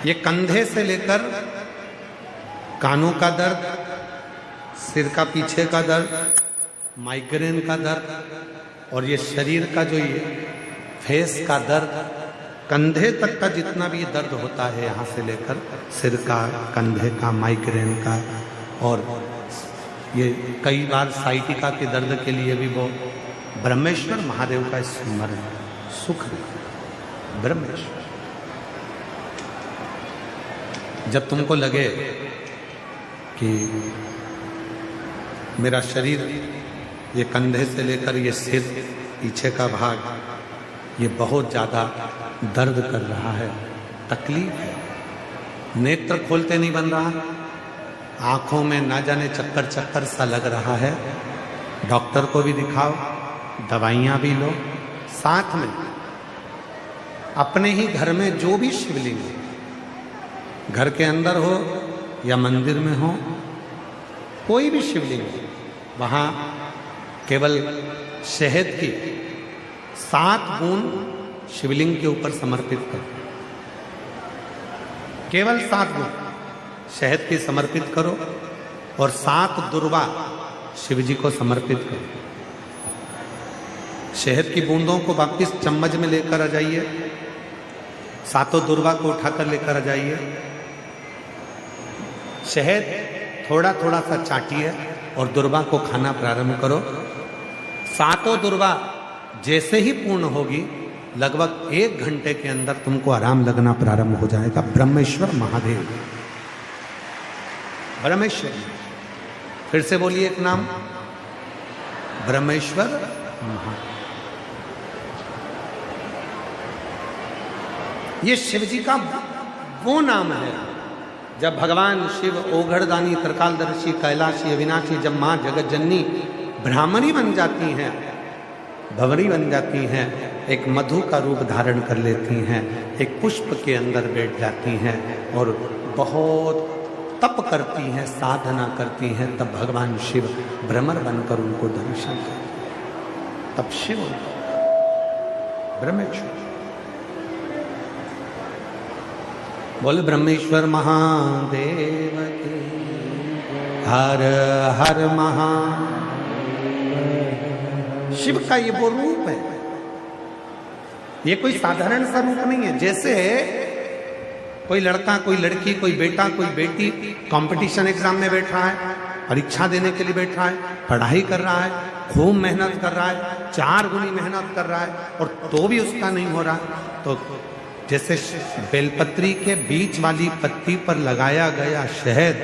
ये कंधे से लेकर कानों का दर्द, सिर का पीछे का दर्द, माइग्रेन का दर्द और ये शरीर का जो ये फेस का दर्द, कंधे तक का जितना भी दर्द होता है यहाँ से लेकर सिर का, कंधे का, माइग्रेन का, और ये कई बार साइटिका के दर्द के लिए भी वो ब्रह्मेश्वर महादेव का स्मरण सुख ब्रह्मेश्वर। जब तुमको लगे कि मेरा शरीर ये कंधे से लेकर ये सिर पीछे का भाग ये बहुत ज़्यादा दर्द कर रहा है, तकलीफ है, नेत्र खोलते नहीं बन रहा, आंखों में ना जाने चक्कर चक्कर सा लग रहा है, डॉक्टर को भी दिखाओ, दवाइयाँ भी लो, साथ में अपने ही घर में जो भी शिवलिंग है, घर के अंदर हो या मंदिर में हो, कोई भी शिवलिंग हो, वहाँ केवल शहद की 7 बूंद शिवलिंग के ऊपर समर्पित करो, केवल 7 बूंद शहद की समर्पित करो और 7 दुर्वा शिव जी को समर्पित करो। शहद की बूंदों को वापिस चम्मच में लेकर आ जाइए, 7 दुर्वा को उठाकर लेकर आ जाइए, शहद थोड़ा थोड़ा सा चाटिए और दुर्वा को खाना प्रारंभ करो। 7 दुर्वा जैसे ही पूर्ण होगी, लगभग 1 घंटे के अंदर तुमको आराम लगना प्रारंभ हो जाएगा। ब्रह्मेश्वर महादेव, ब्रह्मेश्वर, फिर से बोलिए एक नाम, ब्रह्मेश्वर महादेव। ये शिव जी का वो नाम है जब भगवान शिव ओघड़दानी, त्रिकालदर्शी, कैलाशी, अविनाशी, जब माँ जगत जननी ब्राह्मणी बन जाती हैं, भंवरी बन जाती हैं, एक मधु का रूप धारण कर लेती हैं, एक पुष्प के अंदर बैठ जाती हैं और बहुत तप करती हैं, साधना करती हैं, तब भगवान शिव भ्रमर बनकर उनको दर्शन करते, तब शिव ब्रह्मेश्वर। बोल ब्रह्मेश्वर महादेव के, हर हर महादेव। शिव का ये वो रूप है, ये कोई साधारण सा रूप नहीं है। जैसे कोई लड़का, कोई लड़की, कोई बेटा, कोई बेटी कंपटीशन एग्जाम में बैठ रहा है, परीक्षा देने के लिए बैठ रहा है, पढ़ाई कर रहा है, खूब मेहनत कर रहा है, 4 गुनी मेहनत कर रहा है और तो भी उसका नहीं हो रहा, तो जैसे बेलपत्री के बीच वाली पत्ती पर लगाया गया शहद,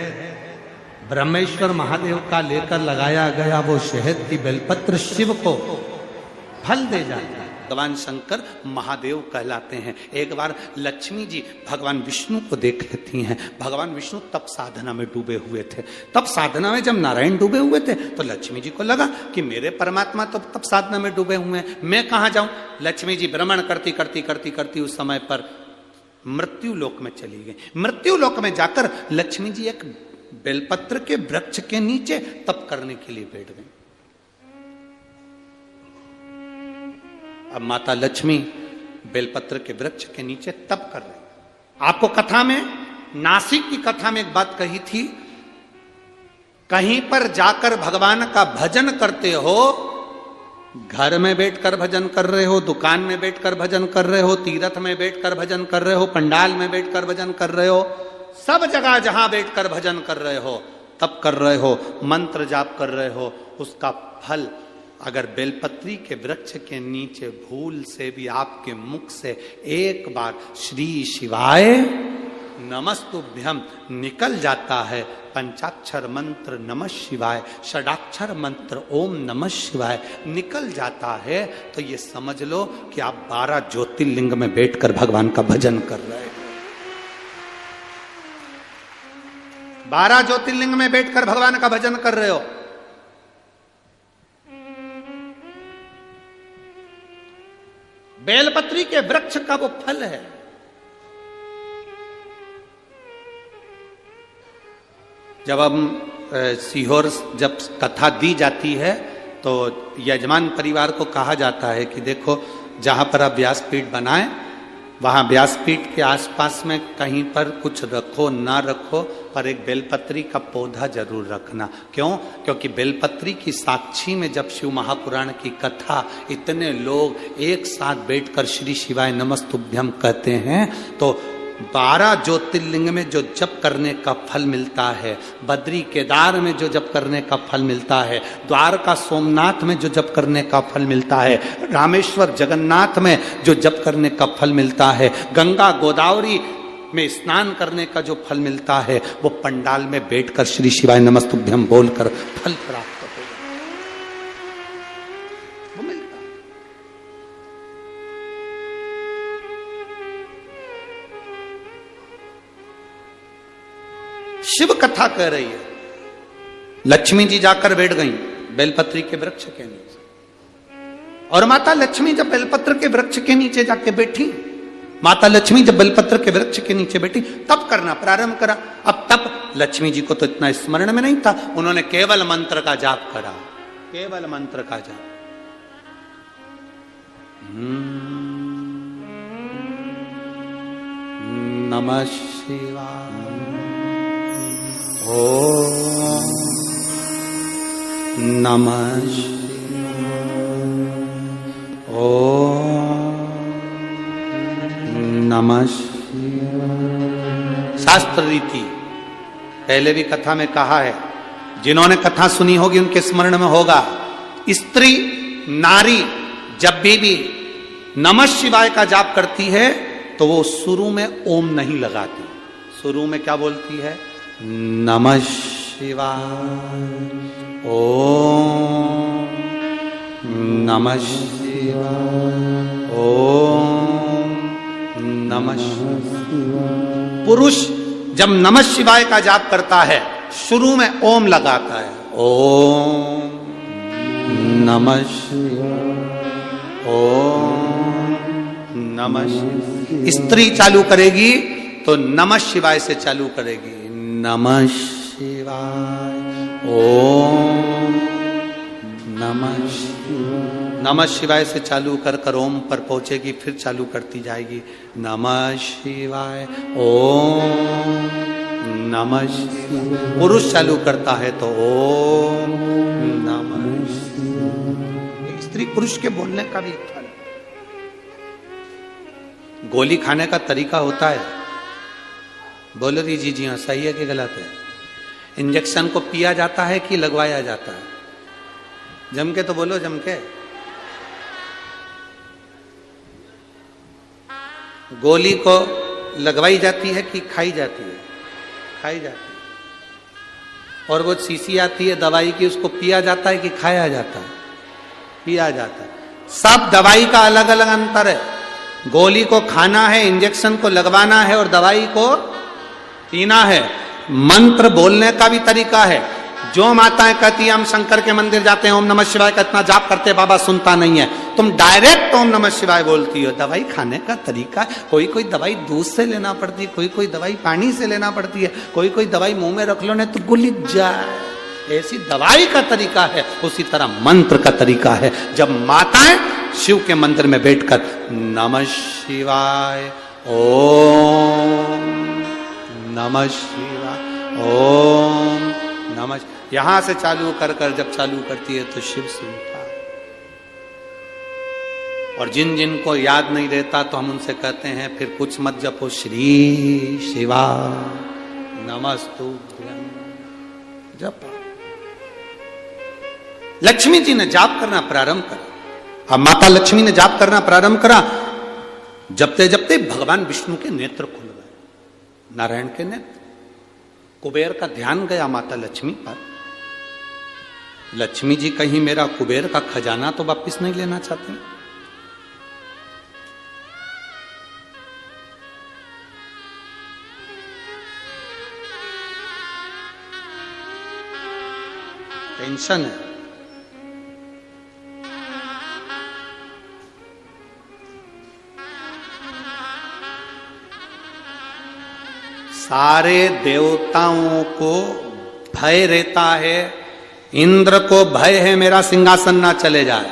ब्रह्मेश्वर महादेव का लेकर लगाया गया वो शहद की बेलपत्र शिव को फल दे जाता है। भगवान शंकर महादेव कहलाते हैं। एक बार लक्ष्मी जी भगवान विष्णु को देख लेती हैं। भगवान विष्णु तप साधना में डूबे हुए थे। तप साधना में जब नारायण डूबे हुए थे तो लक्ष्मी जी को लगा कि मेरे परमात्मा तो तप साधना में डूबे हुए हैं, मैं कहाँ जाऊं। लक्ष्मी जी भ्रमण करती करती करती करती उस समय पर मृत्यु लोक में चली गई। मृत्यु लोक में जाकर लक्ष्मी जी एक बेलपत्र के वृक्ष के नीचे तप करने के लिए बैठ गई। अब माता लक्ष्मी बेलपत्र के वृक्ष के नीचे तप कर रही। आपको कथा में, नासिक की कथा में एक बात कही थी, कहीं पर जाकर भगवान का भजन करते हो, घर में बैठकर भजन कर रहे हो, दुकान में बैठकर भजन कर रहे हो, तीर्थ में बैठकर भजन कर रहे हो, पंडाल में बैठकर भजन कर रहे हो, सब जगह जहां बैठकर भजन कर रहे हो, तप कर रहे हो, मंत्र जाप कर रहे हो, उसका फल अगर बेलपत्री के वृक्ष के नीचे भूल से भी आपके मुख से एक बार श्री शिवाय नमस्तुभ्यम निकल जाता है, पंचाक्षर मंत्र नमः शिवाय, षडाक्षर मंत्र ओम नमः शिवाय निकल जाता है, तो ये समझ लो कि आप 12 ज्योतिर्लिंग में बैठकर भगवान का भजन कर रहे हो। 12 ज्योतिर्लिंग में बैठकर भगवान का भजन कर रहे हो। बेलपत्री के वृक्ष का वो फल है। जब हम सीहोर जब कथा दी जाती है तो यजमान परिवार को कहा जाता है कि देखो, जहां पर आप व्यासपीठ बनाएं वहां व्यासपीठ के आसपास में कहीं पर कुछ रखो ना रखो, पर एक बेलपत्री का पौधा जरूर रखना। क्यों? क्योंकि बेलपत्री की साक्षी में जब शिव महापुराण की कथा इतने लोग एक साथ बैठकर श्री शिवाय नमस्तुभ्यम कहते हैं तो 12 ज्योतिर्लिंग में जो जप करने का फल मिलता है, बद्री केदार में जो जप करने का फल मिलता है, द्वारका सोमनाथ में जो जप करने का फल मिलता है, रामेश्वर जगन्नाथ में जो जप करने का फल मिलता है, गंगा गोदावरी में स्नान करने का जो फल मिलता है, वो पंडाल में बैठकर श्री शिवाय नमस्तुभ्यम बोलकर फल प्राप्त शिव कथा कह रही है। लक्ष्मी जी जाकर बैठ गई बेलपत्री के वृक्ष के नीचे, और माता लक्ष्मी जब बेलपत्र के वृक्ष के नीचे जाके बैठी, माता लक्ष्मी जब बेलपत्र के वृक्ष के नीचे बैठी तब करना प्रारंभ करा। अब तब लक्ष्मी जी को तो इतना स्मरण में नहीं था, उन्होंने केवल मंत्र का जाप करा, केवल मंत्र का जाप। नमः शिवाय, ओम नमः शिवाय, ओम नमः शिवाय। शास्त्र रीति पहले भी कथा में कहा है, जिन्होंने कथा सुनी होगी उनके स्मरण में होगा। स्त्री नारी जब भी नमः शिवाय का जाप करती है तो वो शुरू में ओम नहीं लगाती, शुरू में क्या बोलती है? नमः शिवाय, ओम नमः शिवाय, ओम नमः शिवाय। पुरुष जब नमः शिवाय का जाप करता है शुरू में ओम लगाता है, ओम नमः शिवाय, ओम नमः शिवाय। स्त्री चालू करेगी तो नमः शिवाय से चालू करेगी, नमः शिवाय, ओम नमः शिवाय। नमः शिवाय से चालू कर कर ओम पर पहुंचेगी, फिर चालू करती जाएगी, नमः शिवाय, ओम नमः शिवाय। पुरुष चालू करता है तो ओम नमः शिवाय। स्त्री पुरुष के बोलने का भी फल। गोली खाने का तरीका होता है, बोलो जी जी हाँ, सही है कि गलत है? इंजेक्शन को पिया जाता है कि लगवाया जाता है? जम के तो बोलो, जम के। गोली को लगवाई जाती है कि खाई जाती है? खाई जाती है। और वो शीशी आती है दवाई की, उसको पिया जाता है कि खाया जाता है? पिया जाता है। सब दवाई का अलग अलग अंतर है। गोली को खाना है, इंजेक्शन को लगवाना है, और दवाई को पीना है। मंत्र बोलने का भी तरीका है। जो माताएं कहती है हम शंकर के मंदिर जाते हैं, ओम नमः शिवाय का इतना जाप करते, बाबा सुनता नहीं है, तुम डायरेक्ट ओम नमः शिवाय बोलती हो। दवाई खाने का तरीका है। कोई कोई दवाई दूध से लेना पड़ती है, कोई कोई दवाई पानी से लेना पड़ती है, कोई कोई दवाई मुंह में रख लो नहीं तो गुलिच जाए। ऐसी दवाई का तरीका है, उसी तरह मंत्र का तरीका है। जब माताएं शिव के मंदिर में बैठकर नमः शिवाय, ओम नमः शिवाय, ओम नमः, यहां से चालू कर कर जब चालू करती है तो शिव सुनता है। और जिन जिन को याद नहीं रहता तो हम उनसे कहते हैं फिर कुछ मत जपो, श्री शिवा नमस्तुभ्यं जप। लक्ष्मी जी ने जाप करना प्रारंभ करा। अब माता लक्ष्मी ने जाप करना प्रारंभ करा। जपते जपते भगवान विष्णु के नेत्र खुल गए, नारायण के नेत्र। कुबेर का ध्यान गया माता लक्ष्मी पर। लक्ष्मी जी कहीं मेरा कुबेर का खजाना तो वापिस नहीं लेना चाहती? टेंशन है। सारे देवताओं को भय रहता है। इंद्र को भय है मेरा सिंहासन ना चले जाए,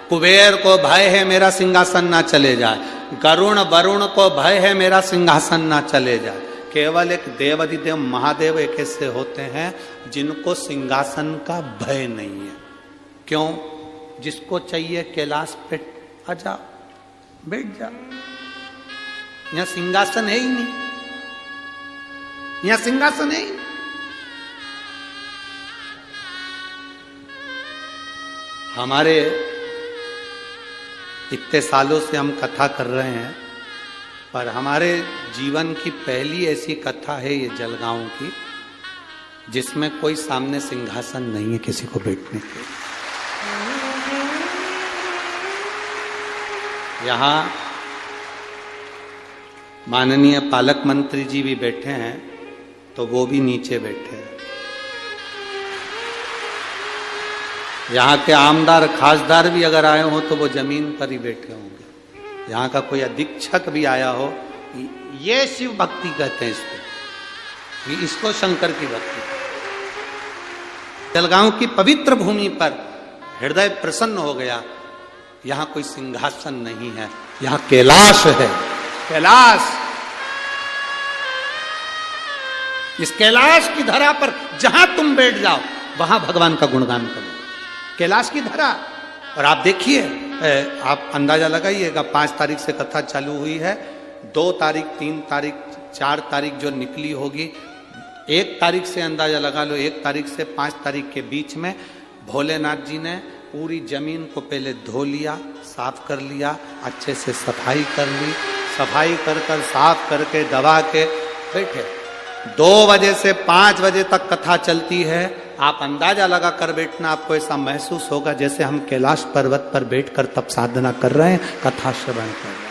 कुबेर को भय है मेरा सिंहासन ना चले जाए, गरुण वरुण को भय है मेरा सिंहासन ना चले जाए। केवल एक देवाधिदेव महादेव एक ऐसे होते हैं जिनको सिंहासन का भय नहीं है। क्यों? जिसको चाहिए कैलाश पे आ जाओ, बैठ जाओ। यहां सिंहासन है ही नहीं, यहां सिंहासन है ही। हमारे इतने सालों से हम कथा कर रहे हैं, पर हमारे जीवन की पहली ऐसी कथा है ये जलगांव की, जिसमें कोई सामने सिंहासन नहीं है किसी को बैठने के। यहां माननीय पालक मंत्री जी भी बैठे हैं, तो वो भी नीचे बैठे हैं। यहाँ के आमदार खासदार भी अगर आए हो तो वो जमीन पर ही बैठे होंगे। यहाँ का कोई अधीक्षक भी आया हो, ये शिव भक्ति कहते हैं इसको, इसको शंकर की भक्ति। जलगांव की पवित्र भूमि पर हृदय प्रसन्न हो गया। यहाँ कोई सिंहासन नहीं है, यहाँ कैलाश है, कैलाश। इस कैलाश की धरा पर जहां तुम बैठ जाओ वहां भगवान का गुणगान करो। कैलाश की धरा। और आप देखिए, आप अंदाजा लगाइएगा, 5 तारीख से कथा चालू हुई है, 2 तारीख, 3 तारीख, 4 तारीख जो निकली होगी, 1 तारीख से अंदाजा लगा लो, 1 तारीख से 5 तारीख के बीच में भोलेनाथ जी ने पूरी जमीन को पहले धो लिया, साफ कर लिया, अच्छे से सफाई कर ली, सफाई कर कर साफ करके दबा के बैठे। 2 बजे से 5 बजे तक कथा चलती है। आप अंदाजा लगा कर बैठना, आपको ऐसा महसूस होगा जैसे हम कैलाश पर्वत पर बैठकर तब साधना कर रहे हैं, कथा श्रवण कर रहे हैं।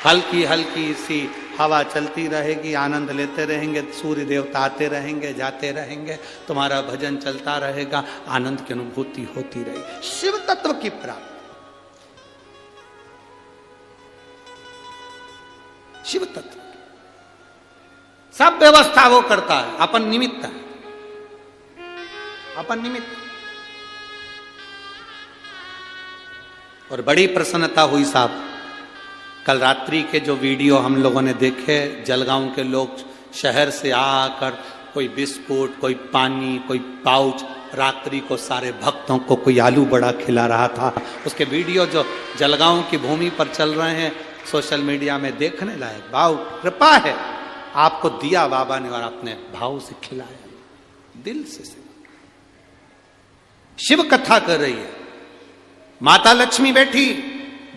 हल्की हल्की सी हवा चलती रहेगी, आनंद लेते रहेंगे, सूर्य देवता आते रहेंगे, जाते रहेंगे, तुम्हारा भजन चलता रहेगा, आनंद की अनुभूति होती रहेगी। शिव तत्व की प्राप्ति, शिव तत्व सब व्यवस्था वो करता है, अपन निमित्त है, अपन निमित्त। और बड़ी प्रसन्नता हुई साहब, कल रात्रि के जो वीडियो हम लोगों ने देखे, जलगांव के लोग शहर से आकर कोई बिस्कुट, कोई पानी, कोई पाउच, रात्रि को सारे भक्तों को कोई आलू बड़ा खिला रहा था। उसके वीडियो जो जलगांव की भूमि पर चल रहे हैं सोशल मीडिया में, देखने लायक। भाव कृपा है, आपको दिया बाबा ने और आपने भाव से खिलाया, दिल से। शिव कथा कर रही है, माता लक्ष्मी बैठी,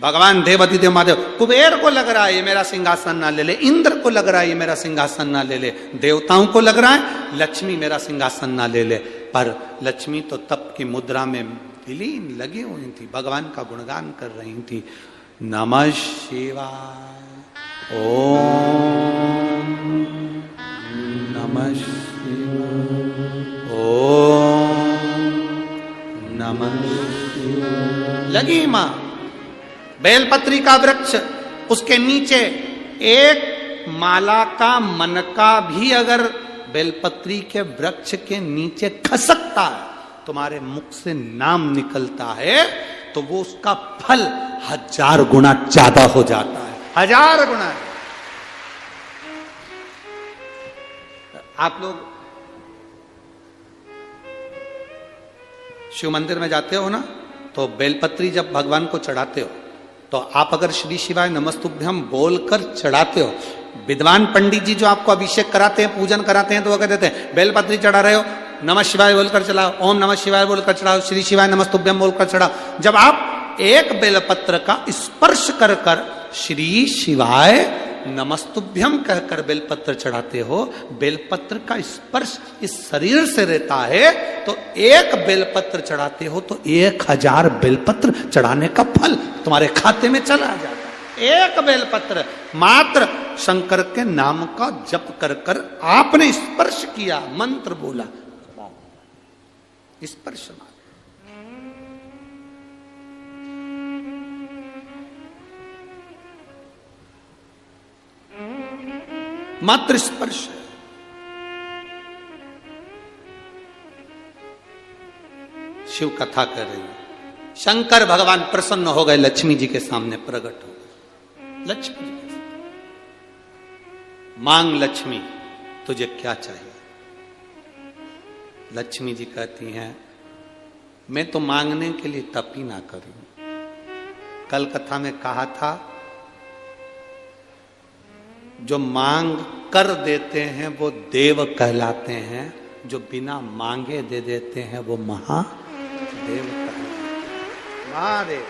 भगवान देवाधिदेव महादेव। कुबेर को लग रहा है ये मेरा सिंहासन ना ले ले, इंद्र को लग रहा है ये मेरा सिंहासन ना ले ले, देवताओं को लग रहा है लक्ष्मी मेरा सिंहासन ना ले ले। पर लक्ष्मी तो तप की मुद्रा में विलीन लगी हुई थी, भगवान का गुणगान कर रही थी। नमः शिवाय, ओम नमः शिवाय, ओम नमः शिवाय। लगी मां। बेलपत्री का वृक्ष, उसके नीचे एक माला का मनका भी अगर बेलपत्री के वृक्ष के नीचे खसकता है, तुम्हारे मुख से नाम निकलता है, तो वो उसका फल 1000 गुना ज्यादा हो जाता है, 1000 गुना। आप लोग शिव मंदिर में जाते हो ना, तो बेलपत्री जब भगवान को चढ़ाते हो, तो आप अगर श्री शिवाय नमस्तुभ्यम बोलकर चढ़ाते हो, विद्वान पंडित जी जो आपको अभिषेक कराते हैं, पूजन कराते हैं, तो वो कहते देते हैं बेलपत्री चढ़ा रहे हो, नमः शिवाय बोलकर चढ़ाओ, ओम नमः शिवाय बोलकर चढ़ाओ, श्री शिवाय नमस्तुभ्यम बोलकर चढ़ाओ। जब आप एक बेलपत्र का स्पर्श कर कर श्री शिवाय नमस्तुभ्यम कहकर बेलपत्र चढ़ाते हो, बेलपत्र का स्पर्श इस शरीर से रहता है, तो एक बेलपत्र चढ़ाते हो तो 1000 बेलपत्र चढ़ाने का फल तुम्हारे खाते में चला जाता है। एक बेलपत्र मात्र शंकर के नाम का जप कर कर आपने स्पर्श किया, मंत्र बोला, स्पर्श मात्र स्पर्श है। शिव कथा कर रही है, शंकर भगवान प्रसन्न हो गए, लक्ष्मी जी के सामने प्रकट हो गए। लक्ष्मी जी कैसे? मांग लक्ष्मी, तुझे क्या चाहिए? लक्ष्मी जी कहती हैं, मैं तो मांगने के लिए तप ही ना करूं। कल कथा में कहा था, जो मांग कर देते हैं वो देव कहलाते हैं, जो बिना मांगे दे देते हैं वो महादेव कहलाते हैं। महादेव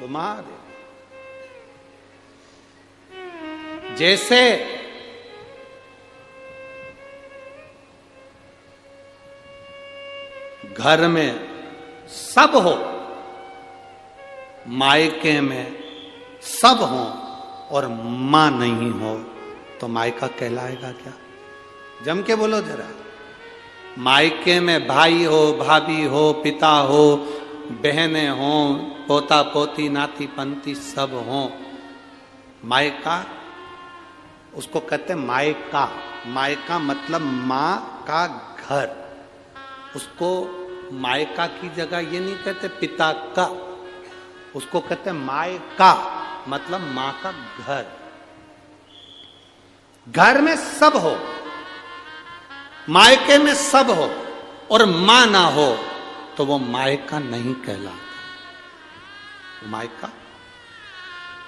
वो महादेव। जैसे घर में सब हो, मायके में सब हो और मां नहीं हो तो मायका कहलाएगा क्या? जम के बोलो जरा। मायके में भाई हो, भाभी हो, पिता हो, बहनें हो, पोता पोती, नाती पंती सब हो, मायका उसको कहते हैं मायका। मायका मतलब मां का घर। उसको मायका की जगह ये नहीं कहते पिता का, उसको कहते हैं मायका मतलब मां का घर। घर में सब हो, मायके में सब हो और मां ना हो तो वो मायका नहीं कहलाता। मायका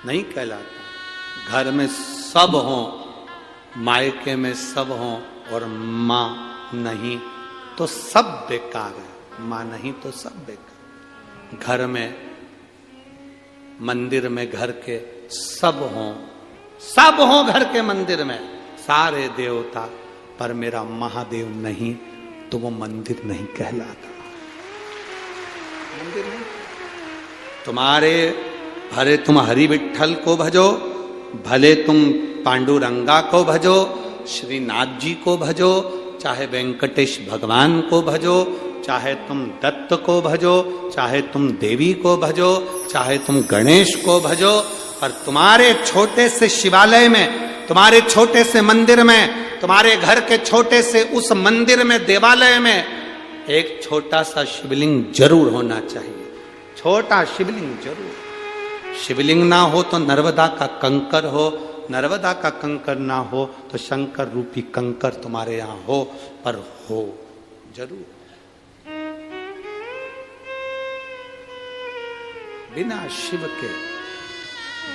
नहीं कहलाता। घर में सब हो, मायके में सब हो और मां नहीं तो सब बेकार है। मां नहीं तो सब बेकार। घर में, मंदिर में घर के सब हो घर के मंदिर में सारे देवता, पर मेरा महादेव नहीं तो वो मंदिर नहीं कहलाता। मंदिर नहीं। तुम्हारे भले तुम हरि विठ्ठल को भजो, भले तुम पांडुरंगा को भजो, श्रीनाथ जी को भजो, चाहे वेंकटेश भगवान को भजो, चाहे तुम दत्त को भजो, चाहे तुम देवी को भजो, चाहे तुम गणेश को भजो, पर तुम्हारे छोटे से शिवालय में, तुम्हारे छोटे से मंदिर में, तुम्हारे घर के छोटे से उस मंदिर में, देवालय में एक छोटा सा शिवलिंग जरूर होना चाहिए। छोटा शिवलिंग जरूर। शिवलिंग ना हो तो नर्मदा का कंकर हो, नर्मदा का कंकर ना हो तो शंकर रूपी कंकर तुम्हारे यहां हो, पर हो जरूर। बिना शिव के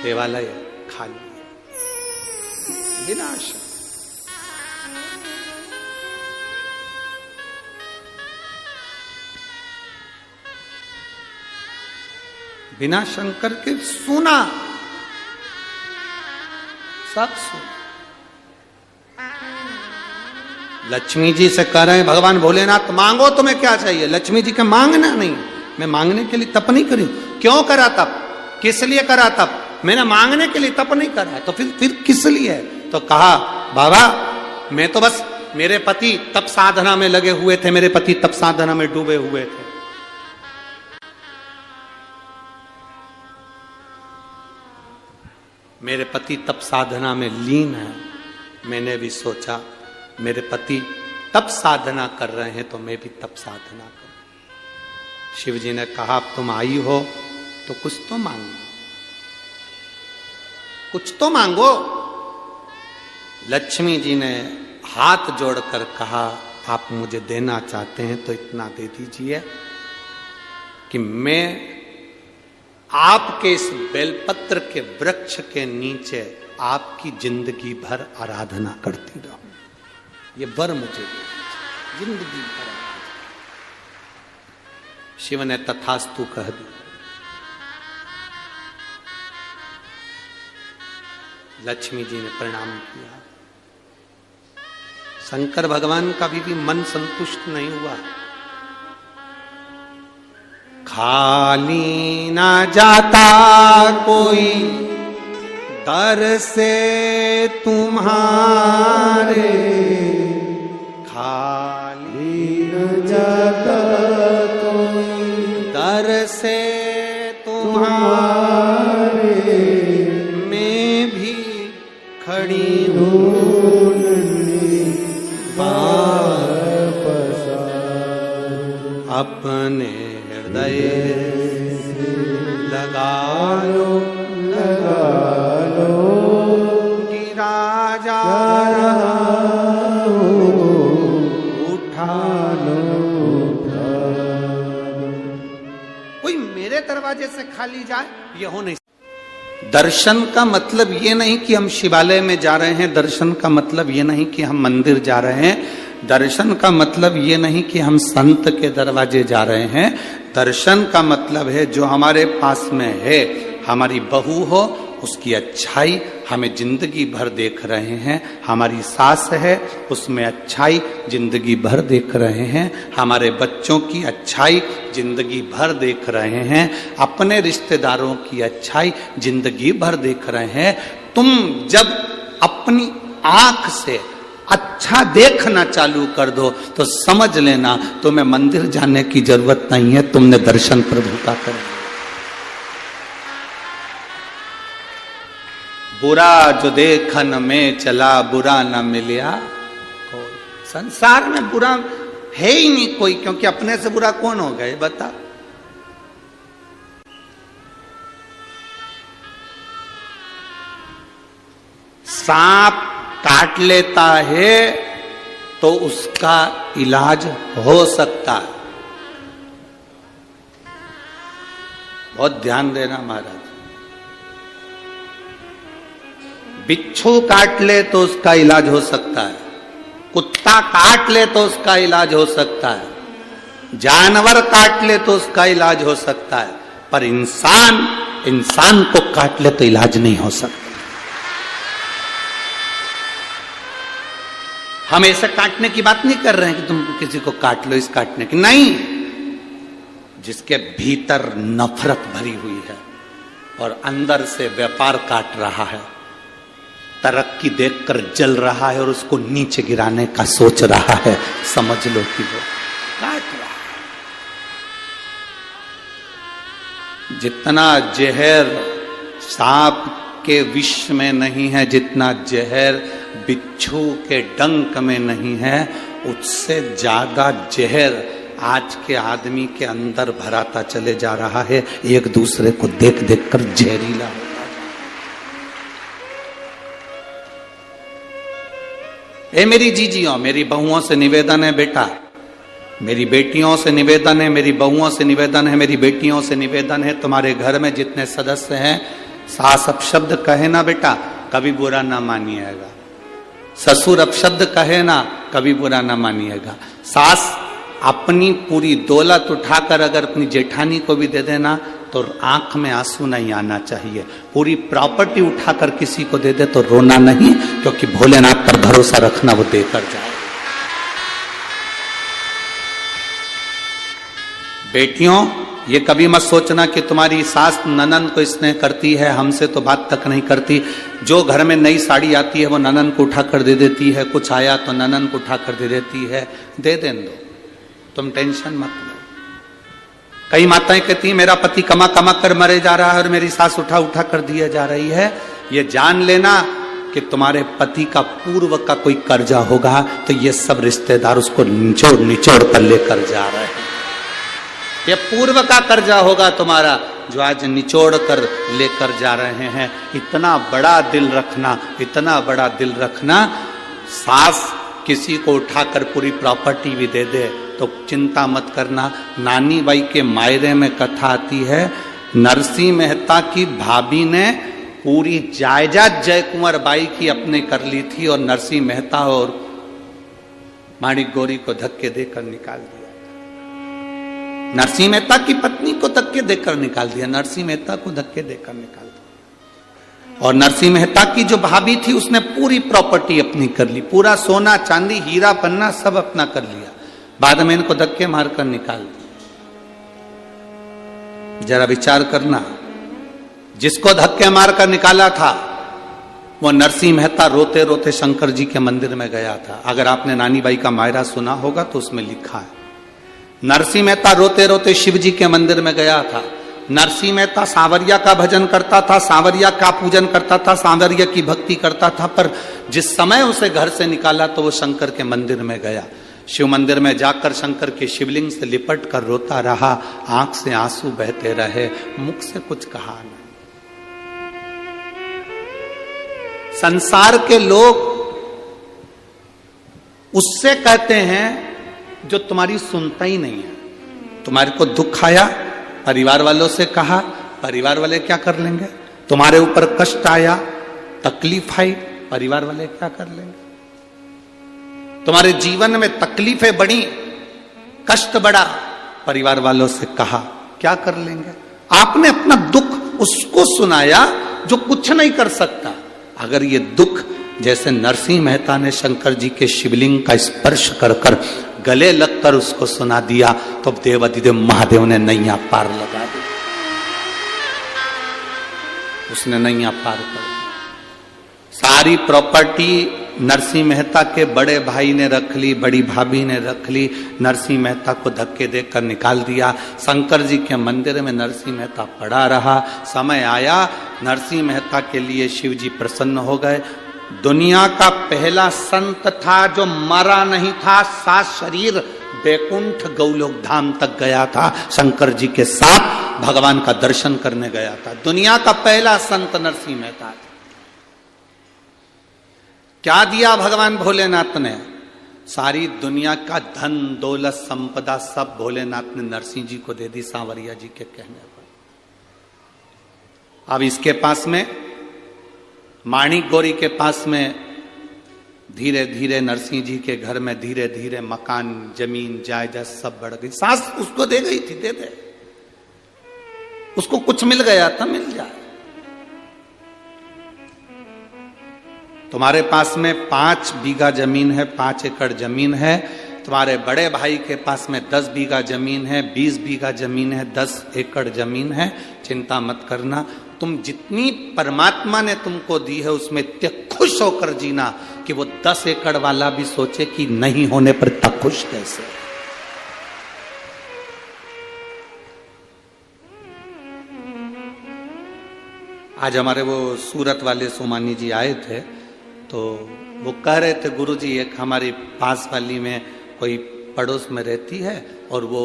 देवालय खाली है। बिना शिव। बिना शंकर के सुना, सब सुना। लक्ष्मी जी से कह रहे हैं भगवान भोलेनाथ, मांगो तुम्हें क्या चाहिए? लक्ष्मी जी का मांगना नहीं, मैं मांगने के लिए तप नहीं करी। क्यों करा तप? किस लिए करा तप? मैंने मांगने के लिए तप नहीं करा है, तो फिर किस लिए? तो कहा बाबा मैं तो बस, मेरे पति तप साधना में लगे हुए थे, मेरे पति तप साधना में डूबे हुए थे। मेरे पति तप साधना में लीन है। मैंने भी सोचा मेरे पति तप साधना कर रहे हैं तो मैं भी तप साधना करूं। शिव जी ने कहा अब तुम आई हो तो कुछ तो मांगो, कुछ तो मांगो। लक्ष्मी जी ने हाथ जोड़कर कहा आप मुझे देना चाहते हैं तो इतना दे दीजिए कि मैं आपके इस बेलपत्र के वृक्ष के नीचे आपकी जिंदगी भर आराधना करती रहूं। ये वर मुझे दे दीजिए, जिंदगी भर आराधना। शिव ने तथास्तु कह दी। लक्ष्मी जी ने प्रणाम किया। शंकर भगवान का भी मन संतुष्ट नहीं हुआ। खाली ना जाता कोई दर से तुम्हारे, खाली न जाता कोई दर से तुम्हारे, मैं भी खड़ी हूँ वापस। अपने हृदय लगा लो कि राजा उठा लो। कोई मेरे दरवाजे से खाली जाए ये हो नहीं। दर्शन का मतलब ये नहीं कि हम शिवालय में जा रहे हैं, दर्शन का मतलब ये नहीं कि हम मंदिर जा रहे हैं, दर्शन का मतलब ये नहीं कि हम संत के दरवाजे जा रहे हैं। दर्शन का मतलब है जो हमारे पास में है, हमारी बहू हो उसकी अच्छाई हमें जिंदगी भर देख रहे हैं, हमारी सास है उसमें अच्छाई जिंदगी भर देख रहे हैं, हमारे बच्चों की अच्छाई जिंदगी भर देख रहे हैं, अपने रिश्तेदारों की अच्छाई जिंदगी भर देख रहे हैं। तुम जब अपनी आंख से अच्छा देखना चालू कर दो तो समझ लेना तुम्हें मंदिर जाने की जरूरत नहीं है, तुमने दर्शन प्रभु का कर लिया। बुरा जो देखन में चला बुरा न मिलिया कोई। संसार में बुरा है ही नहीं कोई, क्योंकि अपने से बुरा कौन हो गए बता। सांप काट लेता है तो उसका इलाज हो सकता है। बहुत ध्यान देना महाराज। बिच्छू काट ले तो उसका इलाज हो सकता है, कुत्ता काट ले तो उसका इलाज हो सकता है, जानवर काट ले तो उसका इलाज हो सकता है, पर इंसान को काट ले तो इलाज नहीं हो सकता। हम ऐसे काटने की बात नहीं कर रहे हैं कि तुम किसी को काट लो इस काटने की, नहीं। जिसके भीतर नफरत भरी हुई है और अंदर से व्यापार काट रहा है, तरक्की देखकर जल रहा है और उसको नीचे गिराने का सोच रहा है, समझ लो कि वो काट रहा है। जितना जहर सांप के विष में नहीं है, जितना जहर बिच्छू के डंक में नहीं है, उससे ज्यादा जहर आज के आदमी के अंदर भराता चले जा रहा है। एक दूसरे को देख देख कर जहरीला होता है। मेरी जीजियों, मेरी बहुओं से निवेदन है बेटा, मेरी बेटियों से निवेदन है, मेरी बहुओं से निवेदन है, मेरी बेटियों से निवेदन है, तुम्हारे घर में जितने सदस्य हैं, सास अपशब्द कहे ना बेटा कभी बुरा ना मानिएगा, ससुर अपशब्द कहे ना कभी बुरा ना मानिएगा। सास अपनी पूरी दौलत उठाकर अगर अपनी जेठानी को भी दे देना तो आंख में आंसू नहीं आना चाहिए। पूरी प्रॉपर्टी उठाकर किसी को दे दे तो रोना नहीं, क्योंकि भोलेनाथ पर भरोसा रखना वो देकर जाए। बेटियों, ये कभी मत सोचना कि तुम्हारी सास ननद को स्नेह करती है, हमसे तो बात तक नहीं करती। जो घर में नई साड़ी आती है वो ननद को उठाकर दे देती है, कुछ आया तो ननद को उठाकर दे देती है, दे देने दो, तुम टेंशन मत लो। कई माताएं कहती हैं मेरा पति कमा कमा कर मरे जा रहा है और मेरी सास उठा उठा कर दिए जा रही है। ये जान लेना कि तुम्हारे पति का पूर्व का कोई कर्जा होगा, तो ये सब रिश्तेदार उसको निचोड़ निचोड़ कर लेकर जा रहे हैं। ये पूर्व का कर्जा होगा तुम्हारा, जो आज निचोड़ कर लेकर जा रहे हैं। इतना बड़ा दिल रखना, इतना बड़ा दिल रखना। सास किसी को उठाकर पूरी प्रॉपर्टी भी दे दे तो चिंता मत करना। नानी बाई के मायरे में कथा आती है, नरसिंह मेहता की भाभी ने पूरी जायदाद जय कुंवर बाई की अपने कर ली थी और नरसिंह मेहता और माणिक गौरी को धक्के देकर निकाल दिया। नरसिंह मेहता की पत्नी को धक्के देकर निकाल दिया, नरसिंह मेहता को धक्के देकर निकाल दिया। और नरसिंह मेहता की जो भाभी थी उसने पूरी प्रॉपर्टी अपनी कर ली, पूरा सोना चांदी हीरा पन्ना सब अपना कर लिया, बाद में इनको धक्के मारकर निकाल दिया। जरा विचार करना, जिसको धक्के मारकर निकाला था वो नरसिंह मेहता रोते रोते शंकर जी के मंदिर में गया था। अगर आपने नानी बाई का मायरा सुना होगा तो उसमें लिखा है, नरसिंह मेहता रोते रोते शिव जी के मंदिर में गया था। नरसिंह मेहता सांवरिया का भजन करता था, सांवरिया का पूजन करता था, सांवरिया की भक्ति करता था, पर जिस समय उसे घर से निकाला तो वो शंकर के मंदिर में गया। शिव मंदिर में जाकर शंकर के शिवलिंग से लिपट कर रोता रहा, आंख से आंसू बहते रहे, मुख से कुछ कहा नहीं। संसार के लोग उससे कहते हैं जो तुम्हारी सुनता ही नहीं है। तुम्हारे को दुख आया, परिवार वालों से कहा, परिवार वाले क्या कर लेंगे? तुम्हारे ऊपर कष्ट आया, तकलीफ आई, परिवार वाले क्या कर लेंगे? तुम्हारे जीवन में तकलीफें बढ़ी, कष्ट बढ़ा, परिवार वालों से कहा, क्या कर लेंगे? आपने अपना दुख उसको सुनाया जो कुछ नहीं कर सकता। अगर ये दुख जैसे नरसिंह मेहता ने शंकर जी के शिवलिंग का स्पर्श कर कर गले लगकर उसको सुना दिया, तो देवाधिदेव महादेव ने नैया पार लगा दी। उसने नैया पार कर दी। सारी प्रॉपर्टी नरसिंह मेहता के बड़े भाई ने रख ली, बड़ी भाभी ने रख ली। नरसिंह मेहता को धक्के देकर निकाल दिया। शंकर जी के मंदिर में नरसिंह मेहता पड़ा रहा। समय आया, नरसिंह मेहता के लिए शिव जी प्रसन्न हो गए। दुनिया का पहला संत था जो मरा नहीं था, सात शरीर बैकुंठ गौलोक धाम तक गया था, शंकर जी के साथ भगवान का दर्शन करने गया था। दुनिया का पहला संत नरसिंह मेहता था। क्या दिया भगवान भोलेनाथ ने? सारी दुनिया का धन दौलत संपदा सब भोलेनाथ ने नरसिंह जी को दे दी, सांवरिया जी के कहने पर। अब इसके पास में, माणिक गौरी के पास में, धीरे धीरे नरसिंह जी के घर में धीरे धीरे मकान, जमीन, जायदाद सब बढ़ गई। सास उसको दे गई थी, दे दे, उसको कुछ मिल गया था, मिल जाए। तुम्हारे पास में 5 बीघा जमीन है, 5 एकड़ जमीन है। तुम्हारे बड़े भाई के पास में 10 बीघा जमीन है, 20 बीघा जमीन है, 10 एकड़ जमीन है। चिंता मत करना, तुम जितनी परमात्मा ने तुमको दी है उसमें इतने खुश होकर जीना कि वो 10 एकड़ वाला भी सोचे कि नहीं होने पर इतना खुश कैसे। आज हमारे वो सूरत वाले सोमानी जी आए थे, तो वो कह रहे थे, गुरुजी एक हमारी पास वाली में कोई पड़ोस में रहती है और वो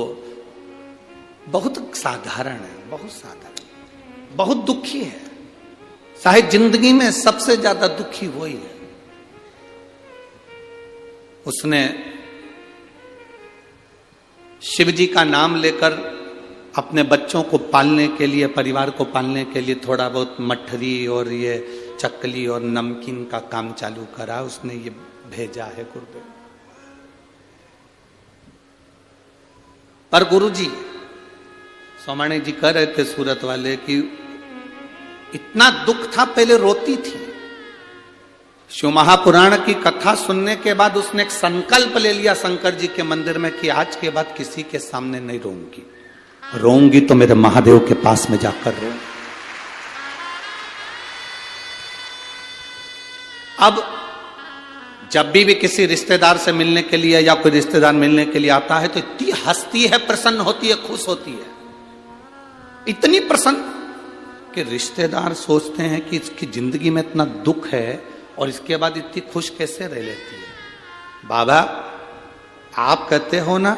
बहुत साधारण है, बहुत साधारण, बहुत दुखी है। शायद जिंदगी में सबसे ज्यादा दुखी वही है। उसने शिव जी का नाम लेकर अपने बच्चों को पालने के लिए, परिवार को पालने के लिए थोड़ा बहुत मठरी और ये चकली और नमकीन का काम चालू करा। उसने ये भेजा है गुरुदेव। पर गुरुजी सोमानी जी कह रहे थे सूरत वाले कि इतना दुख था, पहले रोती थी। शिव महापुराण की कथा सुनने के बाद उसने एक संकल्प ले लिया शंकर जी के मंदिर में कि आज के बाद किसी के सामने नहीं रोऊंगी, रोऊंगी तो मेरे महादेव के पास में जाकर रोऊंगी। अब जब भी किसी रिश्तेदार से मिलने के लिए या कोई रिश्तेदार मिलने के लिए आता है तो इतनी हंसती है, प्रसन्न होती है, खुश होती है, इतनी प्रसन्न कि रिश्तेदार सोचते हैं कि इसकी जिंदगी में इतना दुख है और इसके बाद इतनी खुश कैसे रह लेती है। बाबा, आप कहते हो ना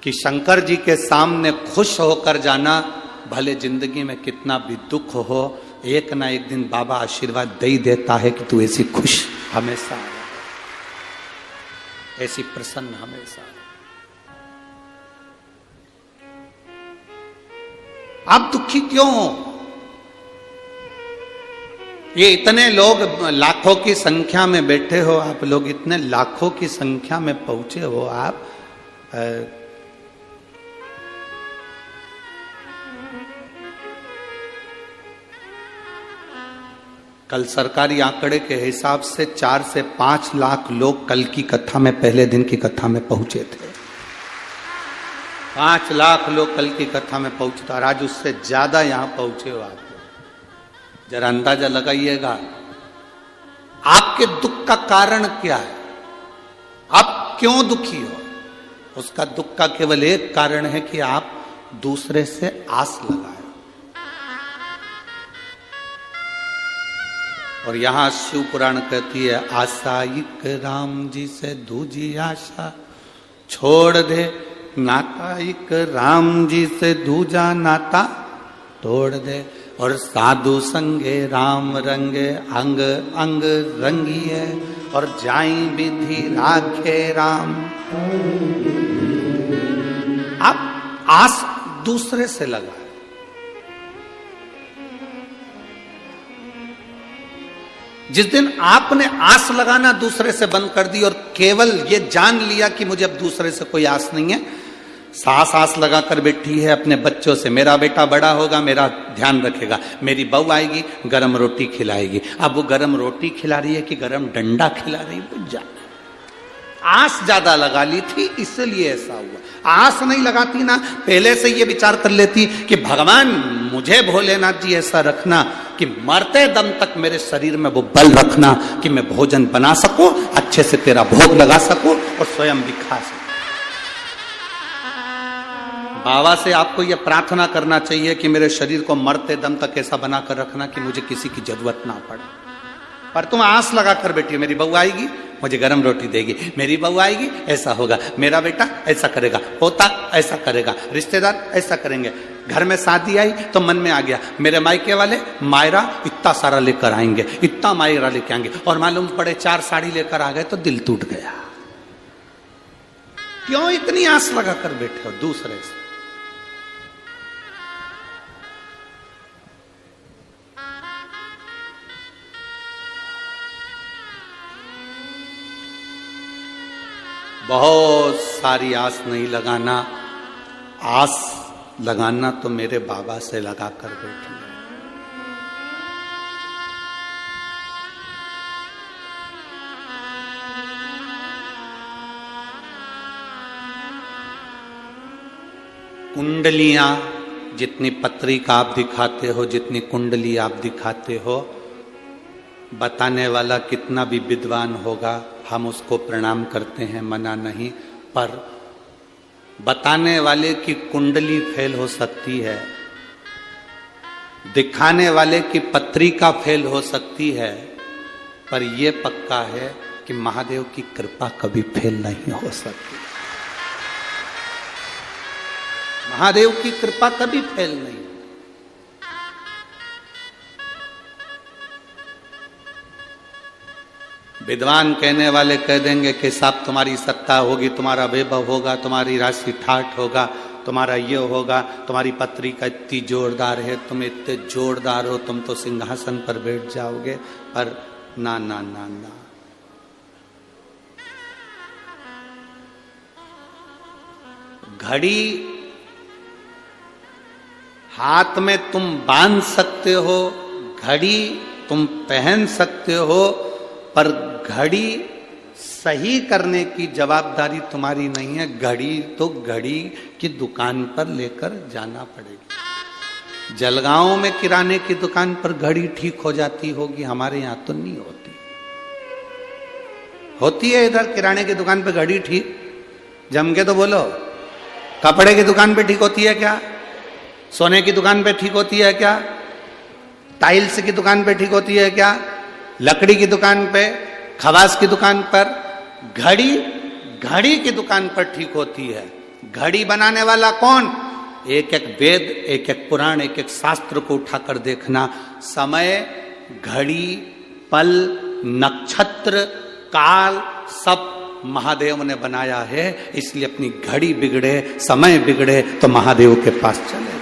कि शंकर जी के सामने खुश होकर जाना, भले जिंदगी में कितना भी दुख हो, एक ना एक दिन बाबा आशीर्वाद दे ही देता है कि तू ऐसी खुश हमेशा रहे, ऐसी प्रसन्न हमेशा रहे। आप दुखी क्यों हो? ये इतने लोग लाखों की संख्या में बैठे हो, आप लोग इतने लाखों की संख्या में पहुंचे हो। आप कल सरकारी आंकड़े के हिसाब से 4 से 5 लाख लोग कल की कथा में, पहले दिन की कथा में पहुंचे थे। 5 लाख लोग कल की कथा में पहुंचे, और आज उससे ज्यादा यहां पहुंचे हो। आप जरा अंदाजा लगाइएगा, आपके दुख का कारण क्या है? आप क्यों दुखी हो? उसका दुख का केवल एक कारण है कि आप दूसरे से आस लगाए। और यहां शिव पुराण कहती है, आशाइक राम जी से दूजी आशा, छोड़ दे नाता एक राम जी से, दूजा नाता तोड़ दे। और साधु संगे राम रंगे, अंग अंग रंगिए, और जाई विधि राखे राम। आप आस दूसरे से लगा, जिस दिन आपने आस लगाना दूसरे से बंद कर दी और केवल ये जान लिया कि मुझे अब दूसरे से कोई आस नहीं है, सास आस लगाकर बैठी है अपने बच्चों से, मेरा बेटा बड़ा होगा, मेरा ध्यान रखेगा, मेरी बहू आएगी गरम रोटी खिलाएगी। अब वो गरम रोटी खिला रही है कि गरम डंडा खिला रही है, आस ज्यादा लगा ली थी इसलिए ऐसा हुआ। आस नहीं लगाती ना, पहले से ये विचार कर लेती कि भगवान मुझे भोलेनाथ जी ऐसा रखना कि मरते दम तक मेरे शरीर में वो बल रखना कि मैं भोजन बना सकूं, अच्छे से तेरा भोग लगा सकूं और स्वयं भी खा सकूं। बाबा से आपको यह प्रार्थना करना चाहिए कि मेरे शरीर को मरते दम तक ऐसा बनाकर रखना कि मुझे किसी की जरूरत ना पड़े। पर तुम आस लगा कर बैठी, मेरी बहू आएगी मुझे गरम रोटी देगी, मेरी बहू आएगी ऐसा होगा, मेरा बेटा ऐसा करेगा, पोता ऐसा करेगा, रिश्तेदार ऐसा करेंगे। घर में शादी आई तो मन में आ गया मेरे मायके वाले मायरा इतना सारा लेकर आएंगे, इतना मायरा लेके आएंगे, और मालूम पड़े 4 साड़ी लेकर आ गए तो दिल टूट गया। क्यों इतनी आस लगा कर बैठे हो दूसरे से? बहुत सारी आस नहीं लगाना, आस लगाना तो मेरे बाबा से लगा कर बैठना। कुंडलियां, जितनी पत्रिका आप दिखाते हो, जितनी कुंडली आप दिखाते हो, बताने वाला कितना भी विद्वान होगा हम उसको प्रणाम करते हैं, मना नहीं, पर बताने वाले की कुंडली फेल हो सकती है, दिखाने वाले की पत्रिका फेल हो सकती है, पर यह पक्का है कि महादेव की कृपा कभी फेल नहीं हो सकती। महादेव की कृपा कभी फेल नहीं। विद्वान कहने वाले कह देंगे कि साहब तुम्हारी सत्ता होगी, तुम्हारा वैभव होगा, तुम्हारी राशि ठाठ होगा, तुम्हारा ये होगा, तुम्हारी पत्रिका इतनी जोरदार है, तुम इतने जोरदार हो, तुम तो सिंहासन पर बैठ जाओगे। पर ना ना ना ना, घड़ी हाथ में तुम बांध सकते हो, घड़ी तुम पहन सकते हो, पर घड़ी सही करने की जवाबदारी तुम्हारी नहीं है। घड़ी तो घड़ी की दुकान पर लेकर जाना पड़ेगी। जलगांव में किराने की दुकान पर घड़ी ठीक हो जाती होगी, हमारे यहां तो नहीं होती। होती है इधर किराने की दुकान पे घड़ी ठीक? जम के तो बोलो। कपड़े की दुकान पे ठीक होती है क्या? सोने की दुकान पे ठीक होती है क्या? टाइल्स की दुकान पे ठीक होती है क्या? लकड़ी की दुकान पे, खवास की दुकान पर? घड़ी की दुकान पर ठीक होती है। घड़ी बनाने वाला कौन? एक एक वेद, एक एक पुराण, एक एक शास्त्र को उठाकर देखना। समय, घड़ी, पल, नक्षत्र, काल सब महादेव ने बनाया है। इसलिए अपनी घड़ी बिगड़े, समय बिगड़े तो महादेव के पास चले।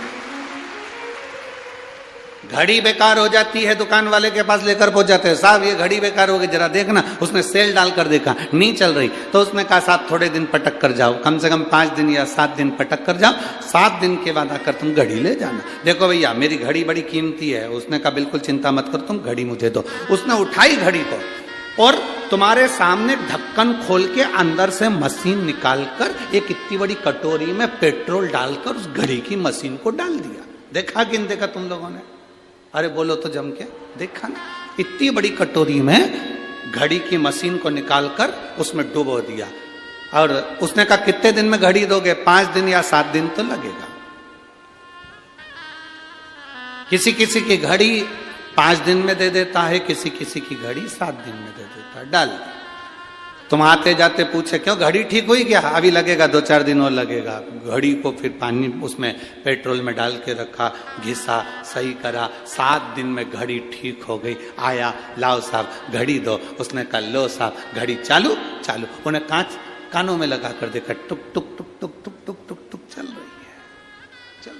घड़ी बेकार हो जाती है, दुकान वाले के पास लेकर पहुंच जाते हैं, साहब ये घड़ी बेकार हो गई, जरा देखना। उसने सेल डालकर देखा, नहीं चल रही, तो उसने कहा साहब थोड़े दिन पटक कर जाओ, कम से कम 5 दिन या 7 दिन पटक कर जाओ, 7 दिन के बाद आकर तुम घड़ी ले जाना। देखो भैया मेरी घड़ी बड़ी कीमती है। उसने कहा बिल्कुल चिंता मत करो, तुम घड़ी मुझे दो। उसने उठाई घड़ी को और तुम्हारे सामने ढक्कन खोल के अंदर से मशीन निकालकर एक इतनी बड़ी कटोरी में पेट्रोल डालकर उस घड़ी की मशीन को डाल दिया। देखा कि नहीं देखा तुम लोगों ने? अरे बोलो तो जम के, देखा ना? इतनी बड़ी कटोरी में घड़ी की मशीन को निकालकर उसमें डुबो दिया। और उसने कहा कितने दिन में घड़ी दोगे? 5 दिन या 7 दिन तो लगेगा। किसी किसी की घड़ी 5 दिन में दे देता है, किसी किसी की घड़ी 7 दिन में दे देता है। डाल तुम आते जाते पूछे क्यों घड़ी ठीक हुई क्या? अभी लगेगा, 2-4 दिन और लगेगा। घड़ी को फिर पानी उसमें पेट्रोल में डाल के रखा, घिसा, सही करा, 7 दिन में घड़ी ठीक हो गई। आया, लाओ साहब घड़ी दो। उसने कहा लो साहब घड़ी चालू चालू। उन्हें कानों में लगा कर देखा, टुक टुक टुक टुक टुक टुक टुक टुक चल रही है, चल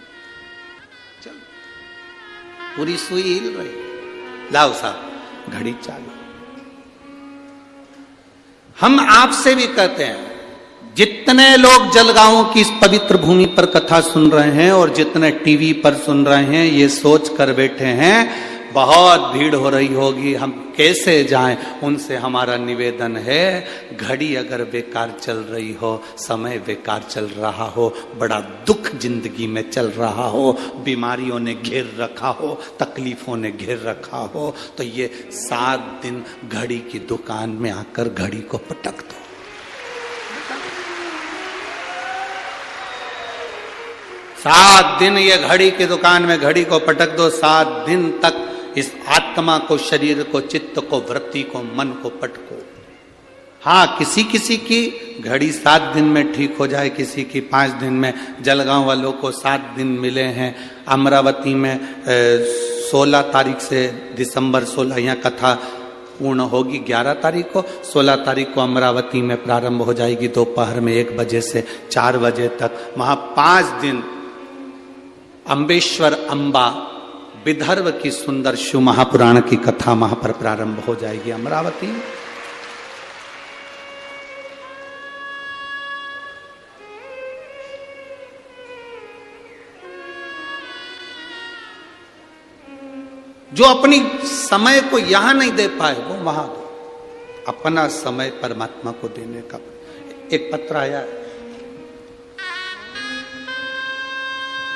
चल पूरी सुई हिल रही। लाओ साहब घड़ी चालू। हम आपसे भी कहते हैं, जितने लोग जलगांव की इस पवित्र भूमि पर कथा सुन रहे हैं और जितने टीवी पर सुन रहे हैं, ये सोच कर बैठे हैं बहुत भीड़ हो रही होगी, हम कैसे जाएं। उनसे हमारा निवेदन है, घड़ी अगर बेकार चल रही हो, समय बेकार चल रहा हो, बड़ा दुख जिंदगी में चल रहा हो, बीमारियों ने घेर रखा हो, तकलीफों ने घेर रखा हो, तो ये 7 दिन घड़ी की दुकान में आकर घड़ी को पटक दो। सात दिन ये घड़ी की दुकान में घड़ी को पटक दो। 7 दिन तक इस आत्मा को, शरीर को, चित्त को, वृत्ति को, मन को पटको। हाँ, किसी किसी की घड़ी 7 दिन में ठीक हो जाए, किसी की 5 दिन में। जलगांव वालों को 7 दिन मिले हैं। अमरावती में 16 तारीख से दिसंबर 16 यहाँ कथा पूर्ण होगी। 11 तारीख को, 16 तारीख को अमरावती में प्रारंभ हो जाएगी दोपहर में 1 बजे से 4 बजे तक। वहां 5 दिन अम्बेश्वर अंबा विदर्भ की सुंदर शिव महापुराण की कथा वहां पर प्रारंभ हो जाएगी अमरावती में। जो अपनी समय को यहां नहीं दे पाए वो वहां दो, अपना समय परमात्मा को देने का। एक पत्र आया है,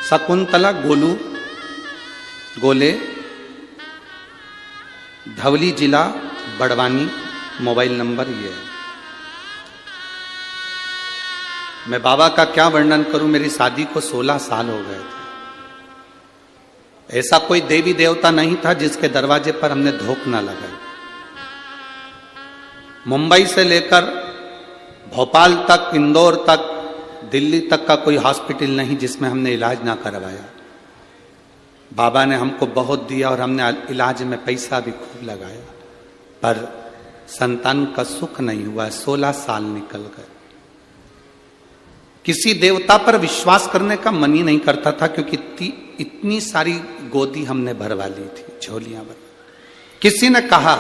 शकुंतला गोले, धवली जिला बड़वानी, मोबाइल नंबर ये है। मैं बाबा का क्या वर्णन करूं, मेरी शादी को 16 साल हो गए थे। ऐसा कोई देवी देवता नहीं था जिसके दरवाजे पर हमने धोख ना लगाई। मुंबई से लेकर भोपाल तक, इंदौर तक, दिल्ली तक का कोई हॉस्पिटल नहीं जिसमें हमने इलाज ना करवाया। बाबा ने हमको बहुत दिया और हमने इलाज में पैसा भी खूब लगाया, पर संतान का सुख नहीं हुआ। 16 साल निकल गए। किसी देवता पर विश्वास करने का मन ही नहीं करता था, क्योंकि इतनी सारी गोदी हमने भरवा ली थी, झोलियां भर। किसी ने कहा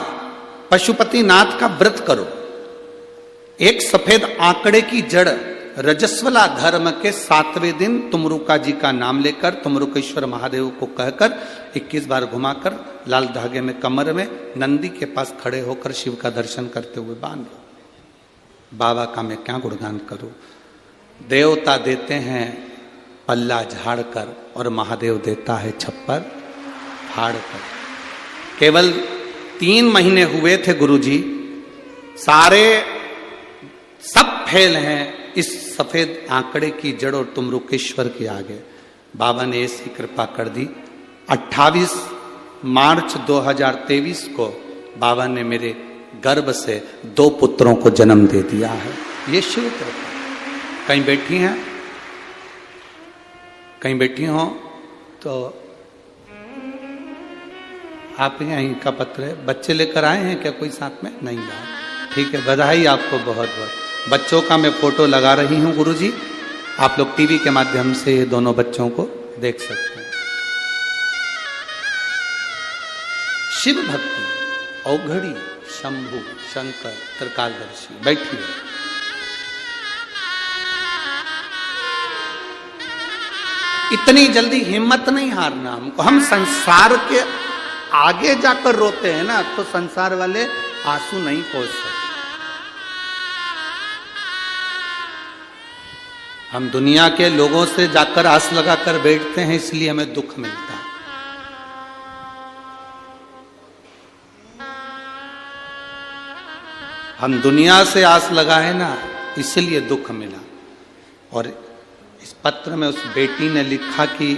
पशुपतिनाथ का व्रत करो, एक सफेद आंकड़े की जड़ रजस्वला धर्म के 7वें दिन तुमरुका जी का नाम लेकर, तुमरुकेश्वर महादेव को कहकर 21 बार घुमाकर लाल धागे में कमर में नंदी के पास खड़े होकर शिव का दर्शन करते हुए बांधो। बाबा का मैं क्या गुणगान करूं। देवता देते हैं पल्ला झाड़ कर और महादेव देता है छप्पर फाड़ कर। केवल 3 महीने हुए थे गुरुजी, सारे सब फेल हैं इस सफेद आंकड़े की जड़ और तुमरुकेश्वर के आगे। बाबा ने ऐसी कृपा कर दी। 28 मार्च 2023 को बाबा ने मेरे गर्भ से 2 पुत्रों को जन्म दे दिया है। ये शिव कृपा। कहीं बैठी हैं, कहीं बैठी हो तो आप यहीं का पत्र है। बच्चे लेकर आए हैं क्या कोई साथ में? नहीं लाए। ठीक है, बधाई आपको बहुत बहुत। बच्चों का मैं फोटो लगा रही हूं गुरुजी, आप लोग टीवी के माध्यम से ये दोनों बच्चों को देख सकते हैं। शिव भक्ति, औघड़ी, शंभु, शंकर, त्रिकालदर्शी। बैठिए। इतनी जल्दी हिम्मत नहीं हारना हमको। हम संसार के आगे जाकर रोते हैं ना, तो संसार वाले आंसू नहीं पहुंच सकते। हम दुनिया के लोगों से जाकर आस लगाकर बैठते हैं, इसलिए हमें दुख मिलता है। हम दुनिया से आस लगाए ना, इसलिए दुख मिला। और इस पत्र में उस बेटी ने लिखा कि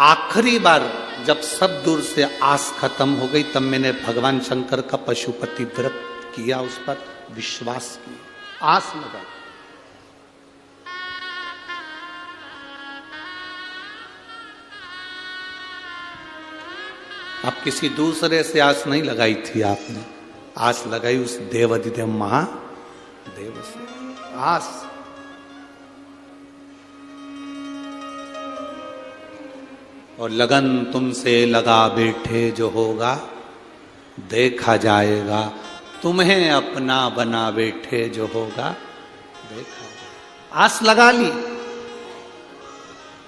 आखिरी बार जब सब दूर से आस खत्म हो गई, तब मैंने भगवान शंकर का पशुपति व्रत किया उस पर, विश्वास की, आस लगाई। अब किसी दूसरे से आस नहीं लगाई थी आपने, आस लगाई उस देवाधिदेव महादेव से। आस और लगन तुमसे लगा बैठे जो होगा देखा जाएगा, तुम्हें अपना बना बैठे जो होगा देखा जाएगा। आस लगा ली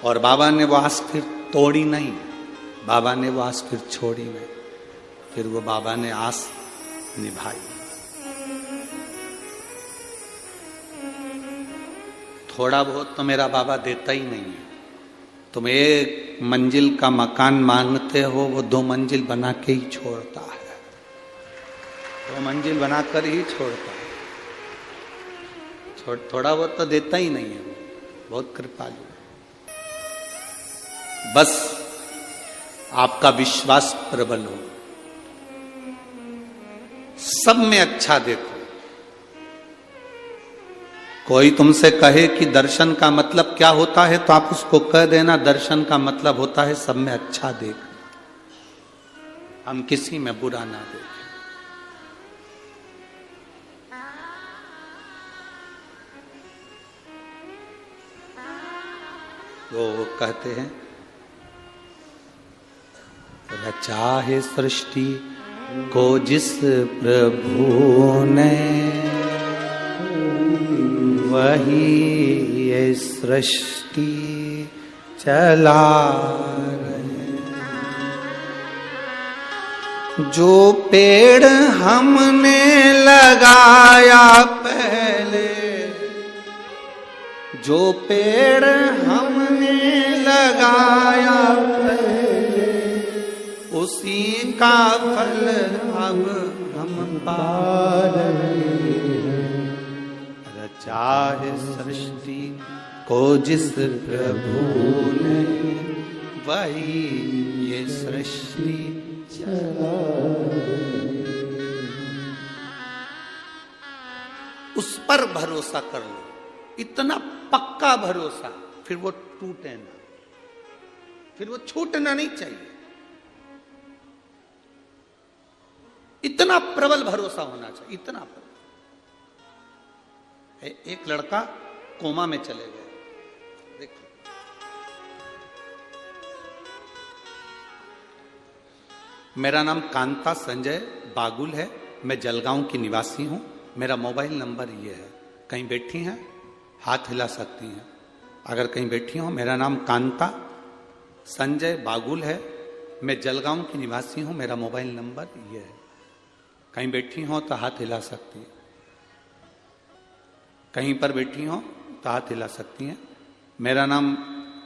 और बाबा ने वो आस फिर तोड़ी नहीं, बाबा ने वो आस फिर छोड़ी नहीं, फिर वो बाबा ने आस निभाई। थोड़ा बहुत तो मेरा बाबा देता ही नहीं है। तुम एक मंजिल का मकान मांगते हो, वो 2 मंजिल बना के ही छोड़ता है, 2 मंजिल बनाकर ही छोड़ता है। थोड़ा बहुत तो देता ही नहीं है, वो बहुत कृपालु है। बस आपका विश्वास प्रबल हो, सब में अच्छा देखो। कोई तुमसे कहे कि दर्शन का मतलब क्या होता है, तो आप उसको कह देना दर्शन का मतलब होता है सब में अच्छा देखना, हम किसी में बुरा ना देखें। वो कहते हैं रचा है सृष्टि को जिस प्रभु ने, वही ये सृष्टि चला रहे। जो पेड़ हमने लगाया पहले, जो पेड़ हमने लगाया पहले, उसी का फल अब हम पा रहे हैं। रचा है सृष्टि को जिस प्रभु ने, वही ये सृष्टि चला रहे। उस पर भरोसा कर लो, इतना पक्का भरोसा, फिर वो टूटे ना, फिर वो छूटना नहीं चाहिए। इतना प्रबल भरोसा होना चाहिए, इतना प्रबल। एक लड़का कोमा में चले गए, देखो मेरा नाम कांता संजय बागुल है, मैं जलगांव की निवासी हूं। मेरा मोबाइल नंबर ये है, कहीं बैठी हैं हाथ हिला सकती हैं अगर कहीं बैठी हो। मेरा नाम कांता संजय बागुल है, मैं जलगांव की निवासी हूं। मेरा मोबाइल नंबर ये है, कहीं बैठी हो तो हाथ हिला सकती हैं, कहीं पर बैठी हो तो हाथ हिला सकती हैं। मेरा नाम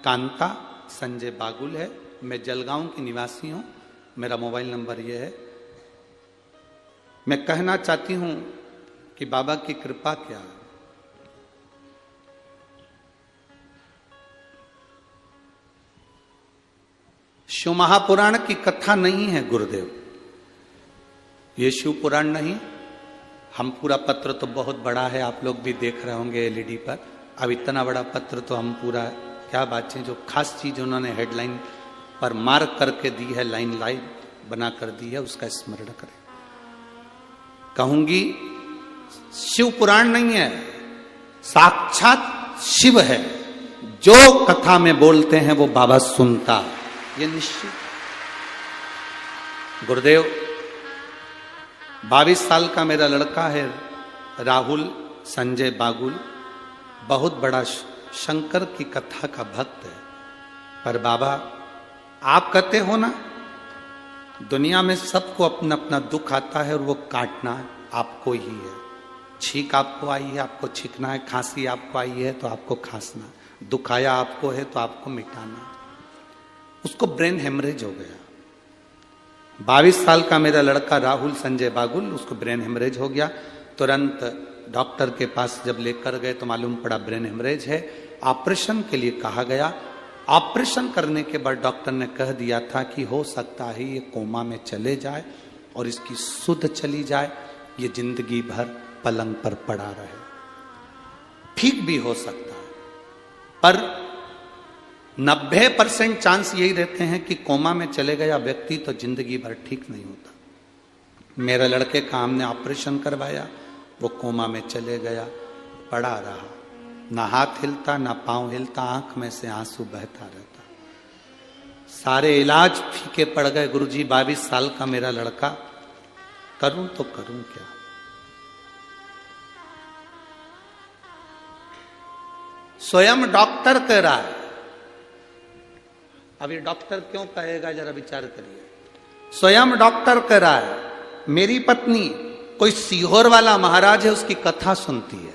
कांता संजय बागुल है, मैं जलगांव की निवासी हूं। मेरा मोबाइल नंबर ये है। मैं कहना चाहती हूं कि बाबा की कृपा क्या है। शिव महापुराण की कथा नहीं है गुरुदेव, ये शिव पुराण नहीं। हम पूरा पत्र तो बहुत बड़ा है, आप लोग भी देख रहे होंगे एलईडी पर। अब इतना बड़ा पत्र तो हम पूरा, क्या बात है, जो खास चीज उन्होंने हेडलाइन पर मार्क करके दी है, लाइन लाइन बना कर दी है, उसका स्मरण करें। कहूंगी शिव पुराण नहीं है, साक्षात शिव है। जो कथा में बोलते हैं वो बाबा सुनता है, ये निश्चित। गुरुदेव 22 साल का मेरा लड़का है राहुल संजय बागुल, बहुत बड़ा शंकर की कथा का भक्त है। पर बाबा आप कहते हो ना, दुनिया में सबको अपना अपना दुख आता है और वो काटना आपको ही है। छींक आपको आई है, आपको छींकना है। खांसी आपको आई है तो आपको खांसना, दुख आया आपको है तो आपको मिटाना। उसको ब्रेन हेमरेज हो गया। 22 साल का मेरा लड़का राहुल संजय बागुल, उसको ब्रेन हेमरेज हो गया। तुरंत डॉक्टर के पास जब लेकर गए तो मालूम पड़ा ब्रेन हेमरेज है। ऑपरेशन के लिए कहा गया। ऑपरेशन करने के बाद डॉक्टर ने कह दिया था कि हो सकता है ये कोमा में चले जाए और इसकी सुध चली जाए, ये जिंदगी भर पलंग पर पड़ा रहे। ठीक भी हो सकता है, पर 90% चांस यही रहते हैं कि कोमा में चले गया व्यक्ति तो जिंदगी भर ठीक नहीं होता। मेरे लड़के का हमने ऑपरेशन करवाया, वो कोमा में चले गया, पड़ा रहा, ना हाथ हिलता ना पांव हिलता, आंख में से आंसू बहता रहता। सारे इलाज फीके पड़ गए। गुरुजी 22 साल का मेरा लड़का, करूं तो करूं क्या। स्वयं डॉक्टर कह रहा है। अब ये डॉक्टर क्यों कहेगा, जरा विचार करिए। स्वयं डॉक्टर कह रहा है, मेरी पत्नी कोई सीहोर वाला महाराज है, उसकी कथा सुनती है।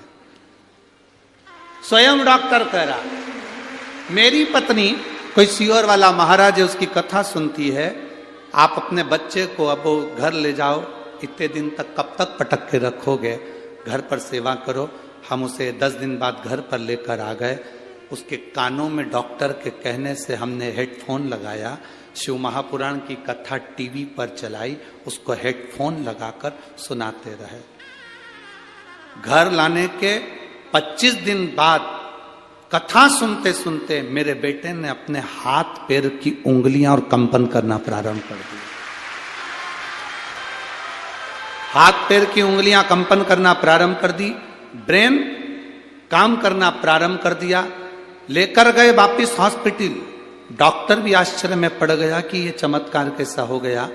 स्वयं डॉक्टर कह रहा है, मेरी पत्नी कोई सीहोर वाला महाराज है, उसकी कथा सुनती है। आप अपने बच्चे को अब घर ले जाओ, इतने दिन तक कब तक पटक के रखोगे, घर पर सेवा करो। हम उसे 10 दिन बाद घर पर लेकर आ गए। उसके कानों में डॉक्टर के कहने से हमने हेडफोन लगाया, शिव महापुराण की कथा टीवी पर चलाई, उसको हेडफोन लगाकर सुनाते रहे। घर लाने के 25 दिन बाद कथा सुनते सुनते मेरे बेटे ने अपने हाथ पैर की उंगलियां और कंपन करना प्रारंभ कर दी। हाथ पैर की उंगलियां कंपन करना प्रारंभ कर दी, ब्रेन काम करना प्रारंभ कर दिया। लेकर गए वापिस हॉस्पिटल। डॉक्टर भी आश्चर्य में पड़ गया कि ये चमत्कार कैसा हो गया।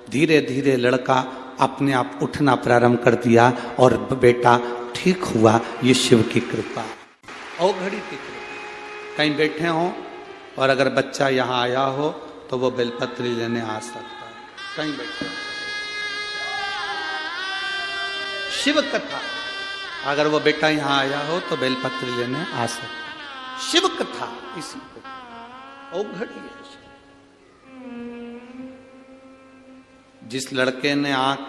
धीरे धीरे लड़का अपने आप उठना प्रारंभ कर दिया और बेटा ठीक हुआ। ये शिव की कृपा, औघड़ी की कृपा। कहीं बैठे हो और अगर बच्चा यहाँ आया हो तो वो बेलपत्री लेने आ सकता है। कहीं बैठे हो, शिव कथा, अगर वो बेटा यहाँ आया हो तो बेलपत्री लेने आ सकता है। शिव कथा इसी को औघड़ी है। जिस लड़के ने आंख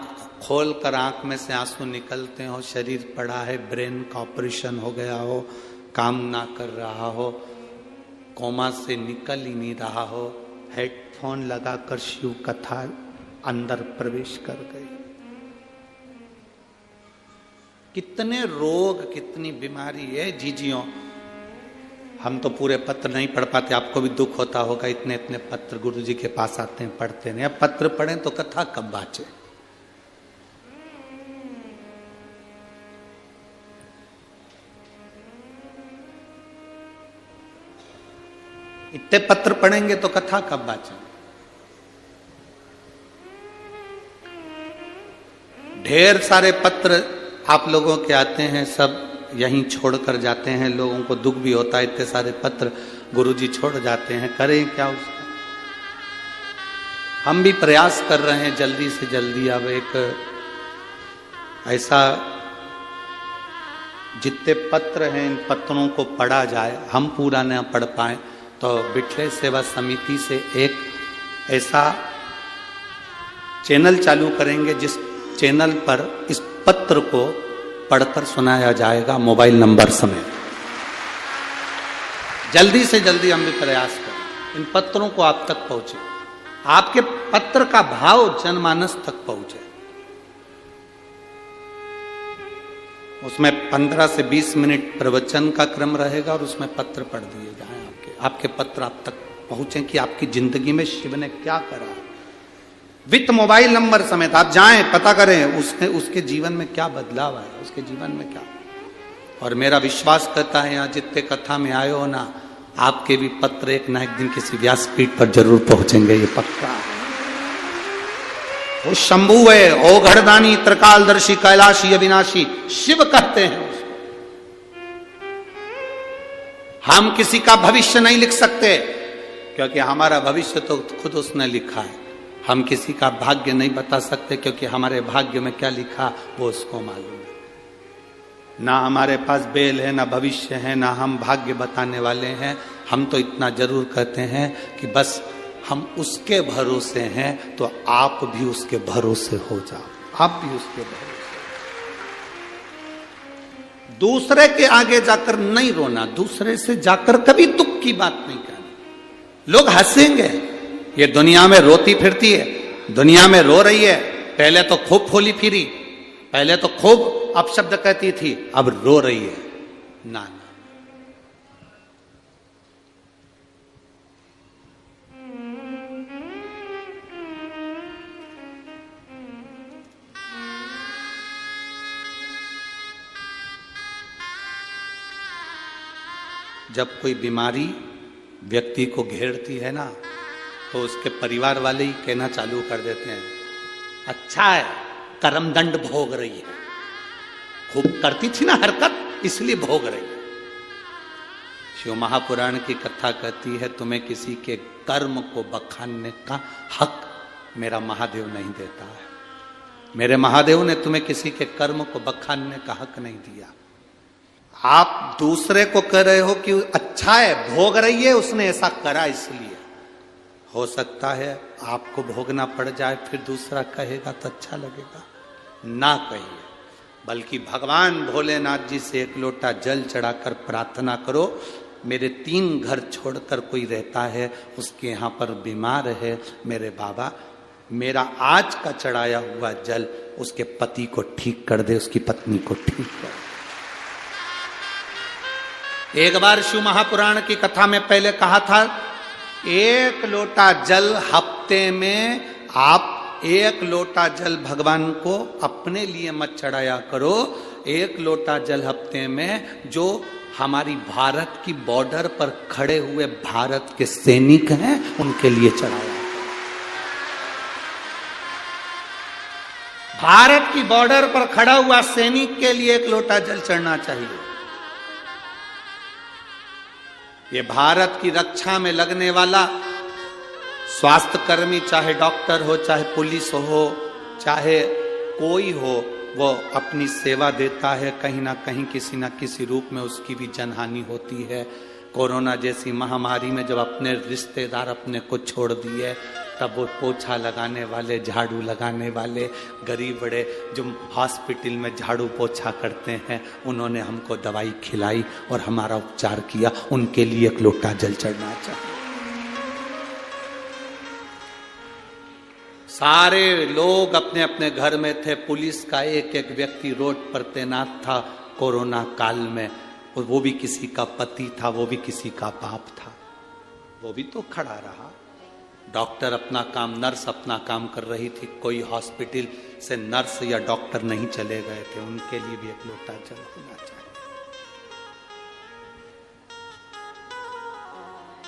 खोल कर आंख में से आंसू निकलते हो, शरीर पड़ा है, ब्रेन का ऑपरेशन हो गया हो, काम ना कर रहा हो, कोमा से निकल ही नहीं रहा हो, हेडफोन लगाकर शिव कथा अंदर प्रवेश कर गई। कितने रोग, कितनी बीमारी है जीजियों। हम तो पूरे पत्र नहीं पढ़ पाते, आपको भी दुख होता होगा। इतने इतने पत्र गुरुजी के पास आते हैं, पढ़ते नहीं। अब पत्र पढ़ें तो कथा कब बाचे। इतने पत्र पढ़ेंगे तो कथा कब बाचे। ढेर सारे पत्र आप लोगों के आते हैं, सब यहीं छोड़कर जाते हैं। लोगों को दुख भी होता है, इतने सारे पत्र गुरुजी छोड़ जाते हैं, करें क्या उसका। हम भी प्रयास कर रहे हैं जल्दी से जल्दी। अब एक ऐसा, जितने पत्र हैं इन पत्रों को पढ़ा जाए। हम पूरा न पढ़ पाए तो बिठले सेवा समिति से एक ऐसा चैनल चालू करेंगे जिस चैनल पर इस पत्र को पढ़कर सुनाया जाएगा, मोबाइल नंबर समेत। जल्दी से जल्दी हम भी प्रयास करें इन पत्रों को आप तक पहुंचे, आपके पत्र का भाव जनमानस तक पहुंचे। उसमें 15 से 20 मिनट प्रवचन का क्रम रहेगा और उसमें पत्र पढ़ दिए जाएं। आपके पत्र आप तक पहुंचे कि आपकी जिंदगी में शिव ने क्या करा, विथ मोबाइल नंबर समेत। आप जाएं, पता करें उसके जीवन में क्या बदलाव आया, उसके जीवन में क्या। और मेरा विश्वास करता है यहाँ जितने कथा में आए हो ना, आपके भी पत्र एक ना एक दिन किसी व्यासपीठ पर जरूर पहुंचेंगे, ये पक्का। वो शंभु है, औघड़दानी, त्रिकालदर्शी, कैलाशी, अविनाशी, शिव कहते हैं उसको। हम किसी का भविष्य नहीं लिख सकते क्योंकि हमारा भविष्य तो खुद उसने लिखा है। हम किसी का भाग्य नहीं बता सकते क्योंकि हमारे भाग्य में क्या लिखा वो उसको मालूम है। ना हमारे पास बेल है, ना भविष्य है, ना हम भाग्य बताने वाले हैं। हम तो इतना जरूर कहते हैं कि बस हम उसके भरोसे हैं, तो आप भी उसके भरोसे हो जाओ। आप भी उसके भरोसे। दूसरे के आगे जाकर नहीं रोना, दूसरे से जाकर कभी दुख की बात नहीं करनी। लोग हंसेंगे, ये दुनिया में रोती फिरती है, दुनिया में रो रही है। पहले तो खूब फूली फिरी, पहले तो खूब अपशब्द कहती थी, अब रो रही है। ना ना, जब कोई बीमारी व्यक्ति को घेरती है ना, तो उसके परिवार वाले ही कहना चालू कर देते हैं, अच्छा है कर्मदंड भोग रही है, खूब करती थी ना हरकत, इसलिए भोग रही है। शिव महापुराण की कथा कहती है, तुम्हें किसी के कर्म को बखानने का हक मेरा महादेव नहीं देता है। मेरे महादेव ने तुम्हें किसी के कर्म को बखानने का हक नहीं दिया। आप दूसरे को कह रहे हो कि अच्छा है, भोग रही है, उसने ऐसा करा इसलिए। हो सकता है आपको भोगना पड़ जाए, फिर दूसरा कहेगा तो अच्छा लगेगा। ना कहिए, बल्कि भगवान भोलेनाथ जी से एक लोटा जल चढ़ाकर प्रार्थना करो, मेरे 3 घर छोड़कर कोई रहता है, उसके यहाँ पर बीमार है, मेरे बाबा मेरा आज का चढ़ाया हुआ जल उसके पति को ठीक कर दे, उसकी पत्नी को ठीक कर दे। एक बार शिव महापुराण की कथा में पहले कहा था, 1 लोटा जल हफ्ते में आप 1 लोटा जल भगवान को अपने लिए मत चढ़ाया करो, 1 लोटा जल हफ्ते में जो हमारी भारत की बॉर्डर पर खड़े हुए भारत के सैनिक हैं उनके लिए चढ़ाया। भारत की बॉर्डर पर खड़ा हुआ सैनिक के लिए 1 लोटा जल चढ़ना चाहिए। ये भारत की रक्षा में लगने वाला स्वास्थ्य कर्मी, चाहे डॉक्टर हो, चाहे पुलिस हो, चाहे कोई हो, वो अपनी सेवा देता है। कहीं ना कहीं किसी ना किसी रूप में उसकी भी जनहानि होती है। कोरोना जैसी महामारी में जब अपने रिश्तेदार अपने को छोड़ दिए, तब वो पोछा लगाने वाले, झाड़ू लगाने वाले, गरीब बड़े जो हॉस्पिटल में झाड़ू पोछा करते हैं, उन्होंने हमको दवाई खिलाई और हमारा उपचार किया, उनके लिए 1 लोटा जल चढ़ना चाहिए। सारे लोग अपने अपने घर में थे, पुलिस का एक एक व्यक्ति रोड पर तैनात था कोरोना काल में, और वो भी किसी का पति था, वो भी किसी का बाप था, वो भी तो खड़ा रहा। डॉक्टर अपना काम, नर्स अपना काम कर रही थी, कोई हॉस्पिटल से नर्स या डॉक्टर नहीं चले गए थे, उनके लिए भी 1 लोटा जल होना चाहिए।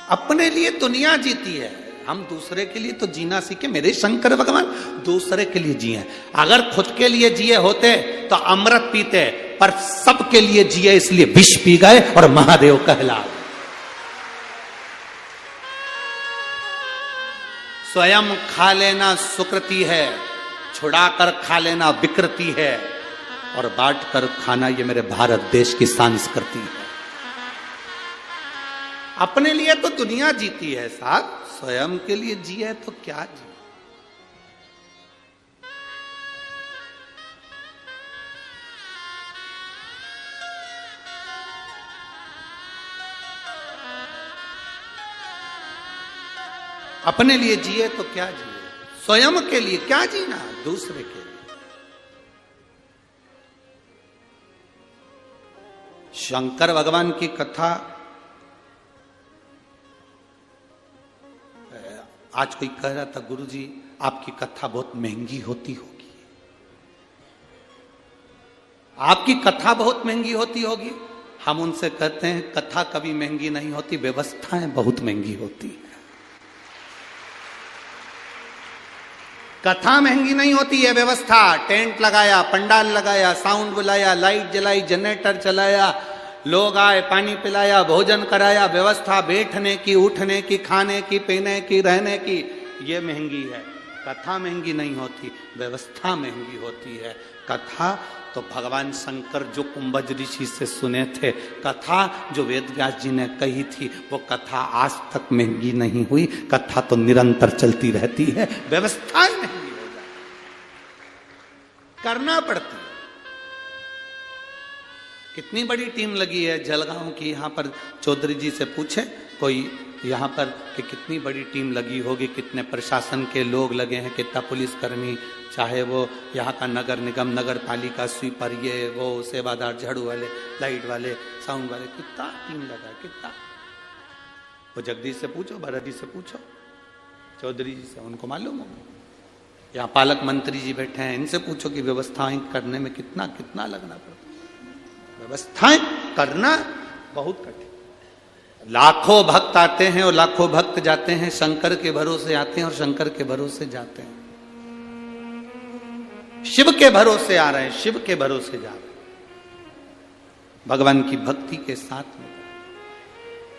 अपने लिए दुनिया जीती है, हम दूसरे के लिए तो जीना सीखे। मेरे शंकर भगवान दूसरे के लिए जिए। अगर खुद के लिए जिए होते तो अमृत पीते, पर सबके लिए जिए इसलिए विष पी गए और महादेव कहला। स्वयं खा लेना सुकृति है, छुड़ाकर खा लेना विकृति है, और बांट कर खाना ये मेरे भारत देश की संस्कृति है। अपने लिए तो दुनिया जीती है साहब, स्वयं के लिए जिए तो क्या जी। अपने लिए जिए तो क्या जिए, स्वयं के लिए क्या जीना, दूसरे के लिए। शंकर भगवान की कथा, आज कोई कह रहा था, गुरुजी आपकी कथा बहुत महंगी होती होगी, आपकी कथा बहुत महंगी होती होगी। हम उनसे कहते हैं कथा कभी महंगी नहीं होती, व्यवस्थाएं बहुत महंगी होती है। कथा महंगी नहीं होती है, व्यवस्था, टेंट लगाया, पंडाल लगाया, साउंड बुलाया, लाइट जलाई, जनरेटर चलाया, लोग आए, पानी पिलाया, भोजन कराया, व्यवस्था बैठने की, उठने की, खाने की, पीने की, रहने की, ये महंगी है। कथा महंगी नहीं होती, व्यवस्था महंगी होती है। कथा तो भगवान शंकर जो कुंभज ऋषि से सुने थे, कथा जो वेद व्यास जी ने कही थी, वो कथा आज तक महंगी नहीं हुई। कथा तो निरंतर चलती रहती है, व्यवस्थाएं महंगी हो जाती, करना पड़ती है। कितनी बड़ी टीम लगी है जलगांव की, यहां पर चौधरी जी से पूछे, कोई यहाँ पर कि कितनी बड़ी टीम लगी होगी, कितने प्रशासन के लोग लगे हैं, कितना पुलिसकर्मी, चाहे वो यहाँ का नगर निगम, नगर पालिका, स्वीपर, ये वो सेवादार, झाड़ू वाले, लाइट वाले, साउंड वाले, कितना टीम लगा, कितना। वो जगदीश से पूछो, भरत जी से पूछो, चौधरी जी से, उनको मालूम होगा। यहाँ पालक मंत्री जी बैठे हैं, इनसे पूछो कि व्यवस्थाएं करने में कितना कितना लगना पड़ता। व्यवस्थाएं करना बहुत कठिन। लाखों भक्त आते हैं और लाखों भक्त जाते हैं, शंकर के भरोसे आते हैं और शंकर के भरोसे जाते हैं। शिव के भरोसे आ रहे हैं, शिव के भरोसे जा रहे हैं, भगवान की भक्ति के साथ में।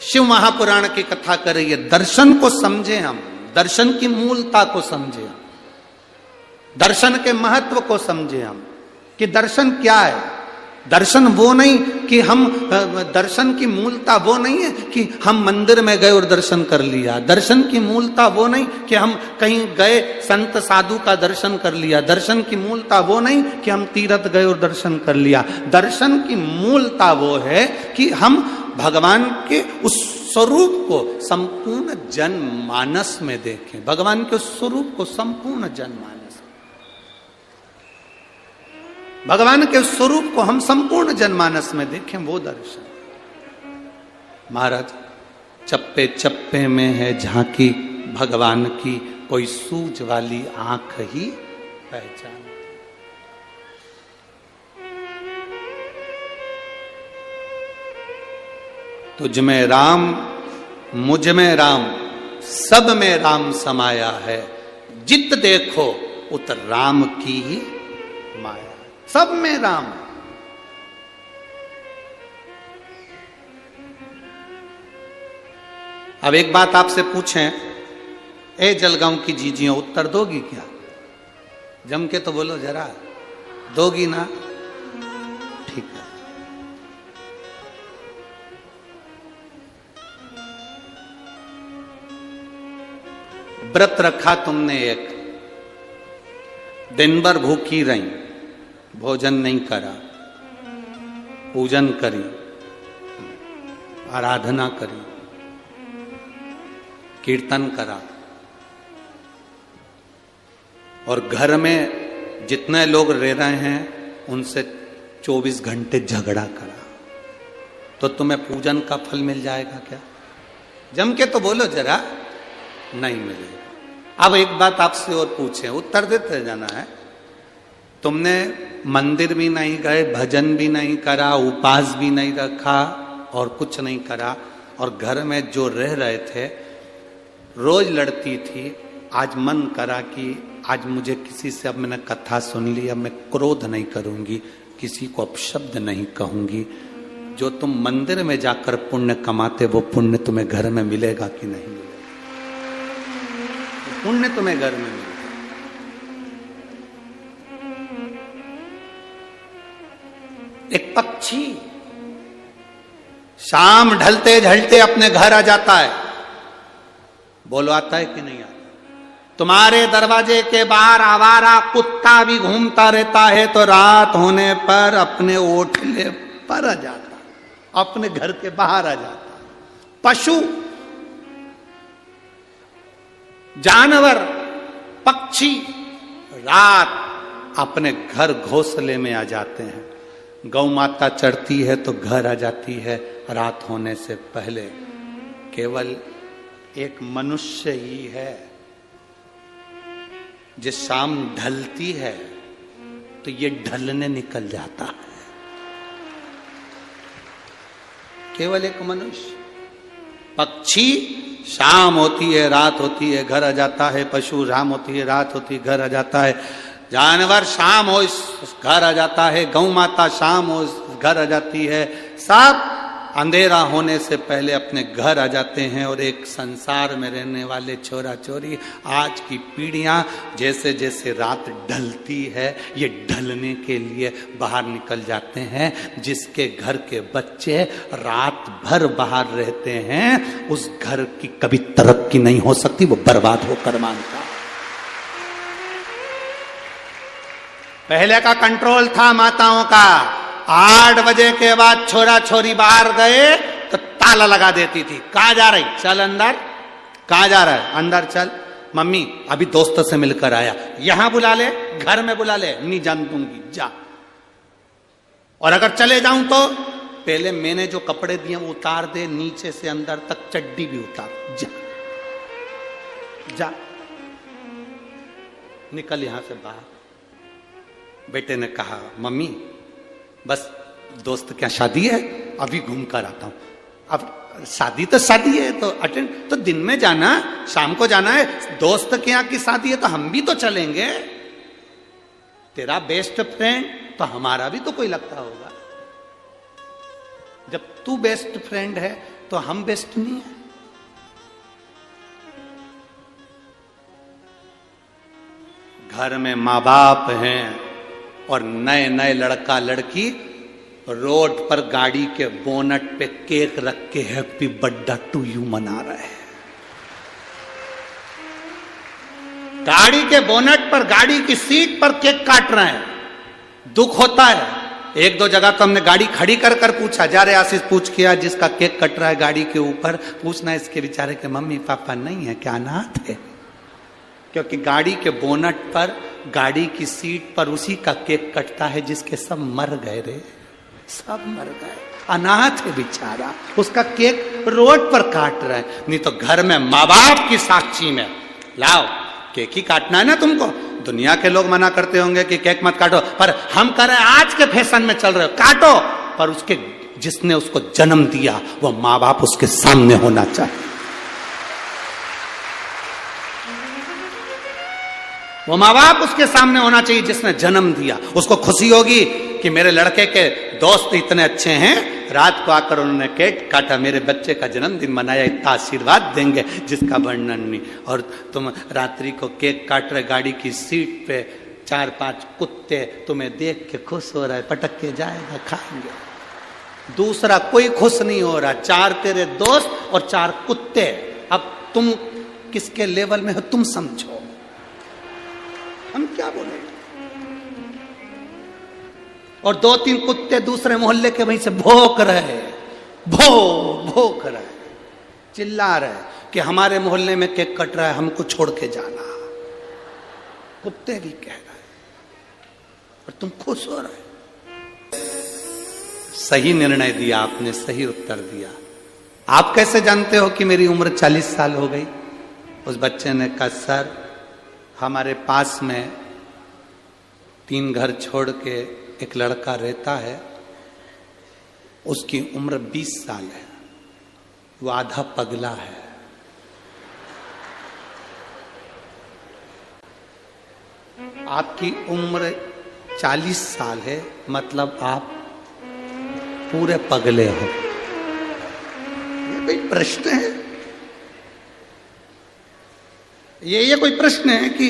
शिव महापुराण की कथा कर रही है। दर्शन को समझे हम, दर्शन की मूलता को समझे हम, दर्शन के महत्व को समझे हम कि दर्शन क्या है। दर्शन वो नहीं कि हम, दर्शन की मूलता वो नहीं है कि हम मंदिर में गए और दर्शन कर लिया। दर्शन की मूलता वो नहीं कि हम कहीं गए संत साधु का दर्शन कर लिया। दर्शन की मूलता वो नहीं कि हम तीर्थ गए और दर्शन कर लिया। दर्शन की मूलता वो है कि हम भगवान के उस स्वरूप को संपूर्ण जनमानस में देखें। भगवान के उस स्वरूप को संपूर्ण जनमानस, भगवान के स्वरूप को हम संपूर्ण जनमानस में देखें, वो दर्शन। महाराज, चप्पे चप्पे में है झांकी भगवान की, कोई सूझ वाली आंख ही पहचान। तुझ में राम, मुझ में राम, सब में राम समाया है। जित देखो उत राम की ही माया, सब में राम। अब एक बात आपसे पूछें, ए जलगांव की जीजियों, उत्तर दोगी क्या? जम के तो बोलो जरा, दोगी ना? ठीक है। व्रत रखा तुमने, एक दिन भर भूखी रही, भोजन नहीं करा, पूजन करी, आराधना करी, कीर्तन करा, और घर में जितने लोग रह रहे हैं उनसे 24 घंटे झगड़ा करा, तो तुम्हें पूजन का फल मिल जाएगा क्या? जम के तो बोलो जरा, नहीं मिलेगा। अब एक बात आपसे और पूछें, उत्तर देते जाना है। तुमने मंदिर भी नहीं गए, भजन भी नहीं करा, उपास भी नहीं रखा और कुछ नहीं करा, और घर में जो रह रहे थे, रोज लड़ती थी, आज मन करा कि आज मुझे किसी से, अब मैंने कथा सुन ली, अब मैं क्रोध नहीं करूंगी, किसी को अपशब्द नहीं कहूंगी। जो तुम मंदिर में जाकर पुण्य कमाते, वो पुण्य तुम्हें घर में मिलेगा कि नहीं मिलेगा? पुण्य तुम्हें घर में मिलेगा। एक पक्षी शाम ढलते ढलते अपने घर आ जाता है, बोलो आता है कि नहीं आता? तुम्हारे दरवाजे के बाहर आवारा कुत्ता भी घूमता रहता है, तो रात होने पर अपने ओठले पर आ जाता, अपने घर के बाहर आ जाता। पशु, जानवर, पक्षी रात अपने घर घोंसले में आ जाते हैं। गौ माता चढ़ती है तो घर आ जाती है रात होने से पहले। केवल एक मनुष्य ही है जिस शाम ढलती है तो ये ढलने निकल जाता है। केवल एक मनुष्य। पक्षी शाम होती है, रात होती है, घर आ जाता है। पशु शाम होती है, रात होती है, घर आ जाता है। जानवर शाम हो घर आ जाता है, गौ माता शाम हो घर आ जाती है। सब अंधेरा होने से पहले अपने घर आ जाते हैं। और एक संसार में रहने वाले छोरा छोरी, आज की पीढ़ियां जैसे जैसे रात ढलती है, ये ढलने के लिए बाहर निकल जाते हैं। जिसके घर के बच्चे रात भर बाहर रहते हैं, उस घर की कभी तरक्की नहीं हो सकती, वो बर्बाद होकर मानता। पहले का कंट्रोल था माताओं का, 8 बजे के बाद छोरा छोरी बाहर गए तो ताला लगा देती थी। कहां जा रही? चल अंदर। कहां जा रहा है? अंदर चल। मम्मी अभी दोस्त से मिलकर आया। यहां बुला ले, घर में बुला ले, नहीं जान दूंगी, जा। और अगर चले जाऊं तो पहले मैंने जो कपड़े दिए वो उतार दे, नीचे से अंदर तक चड्डी भी उतार, जा जा, निकल यहां से बाहर। बेटे ने कहा मम्मी बस दोस्त क्या शादी है, अभी घूम कर आता हूं। अब शादी तो शादी है तो अटेंड, तो दिन में जाना, शाम को जाना है। दोस्त के यहाँ की शादी है तो हम भी तो चलेंगे। तेरा बेस्ट फ्रेंड तो हमारा भी तो कोई लगता होगा। जब तू बेस्ट फ्रेंड है तो हम बेस्ट नहीं है। घर में मां बाप हैं और नए नए लड़का लड़की रोड पर गाड़ी के बोनट पे केक रख के हैप्पी बर्थडे टू यू मना रहे हैं। गाड़ी के बोनट पर, गाड़ी की सीट पर केक काट रहे हैं। दुख होता है। एक दो जगह तो हमने गाड़ी खड़ी कर कर पूछा, जा रहे आशीष पूछ किया, जिसका केक कट रहा है गाड़ी के ऊपर, पूछना इसके बेचारे के मम्मी पापा नहीं है क्या, अनाथ है? क्योंकि गाड़ी के बोनट पर, गाड़ी की सीट पर उसी का केक कटता है जिसके सब मर गए रे, सब मर गए, अनाथ है बेचारा, उसका केक रोड पर काट रहा है। नहीं तो घर में माँ बाप की साक्षी में लाओ, केक ही काटना है ना तुमको। दुनिया के लोग मना करते होंगे कि केक मत काटो, पर हम कह रहे हैं आज के फैशन में चल रहे हो, काटो, पर उसके जिसने उसको जन्म दिया वो माँ बाप उसके सामने होना चाहिए। वो माँ बाप उसके सामने होना चाहिए जिसने जन्म दिया। उसको खुशी होगी कि मेरे लड़के के दोस्त इतने अच्छे हैं, रात को आकर उन्होंने केक काटा, मेरे बच्चे का जन्मदिन मनाया, इतना आशीर्वाद देंगे जिसका वर्णन नहीं। और तुम रात्रि को केक काट रहे, गाड़ी की सीट पे 4-5 कुत्ते तुम्हें देख के खुश हो रहा है, पटक के जाएगा, खाएंगे। दूसरा कोई खुश नहीं हो रहा, 4 तेरे दोस्त और 4 कुत्ते। अब तुम किसके लेवल में हो तुम समझो, हम क्या बोले। और 2-3 कुत्ते दूसरे मोहल्ले के वहीं से भौंक रहे, भौंक रहे, चिल्ला रहे कि हमारे मोहल्ले में केक कट रहा है, हमको छोड़ के जाना। कुत्ते भी कह रहे और तुम खुश हो रहे। सही निर्णय दिया आपने, सही उत्तर दिया। आप कैसे जानते हो कि मेरी उम्र 40 साल हो गई? उस बच्चे ने कहा सर हमारे पास में 3 घर छोड़ के एक लड़का रहता है, उसकी उम्र 20 साल है, वो आधा पगला है। आपकी उम्र 40 साल है, मतलब आप पूरे पगले हो। ये कोई प्रश्न है? ये कोई प्रश्न है कि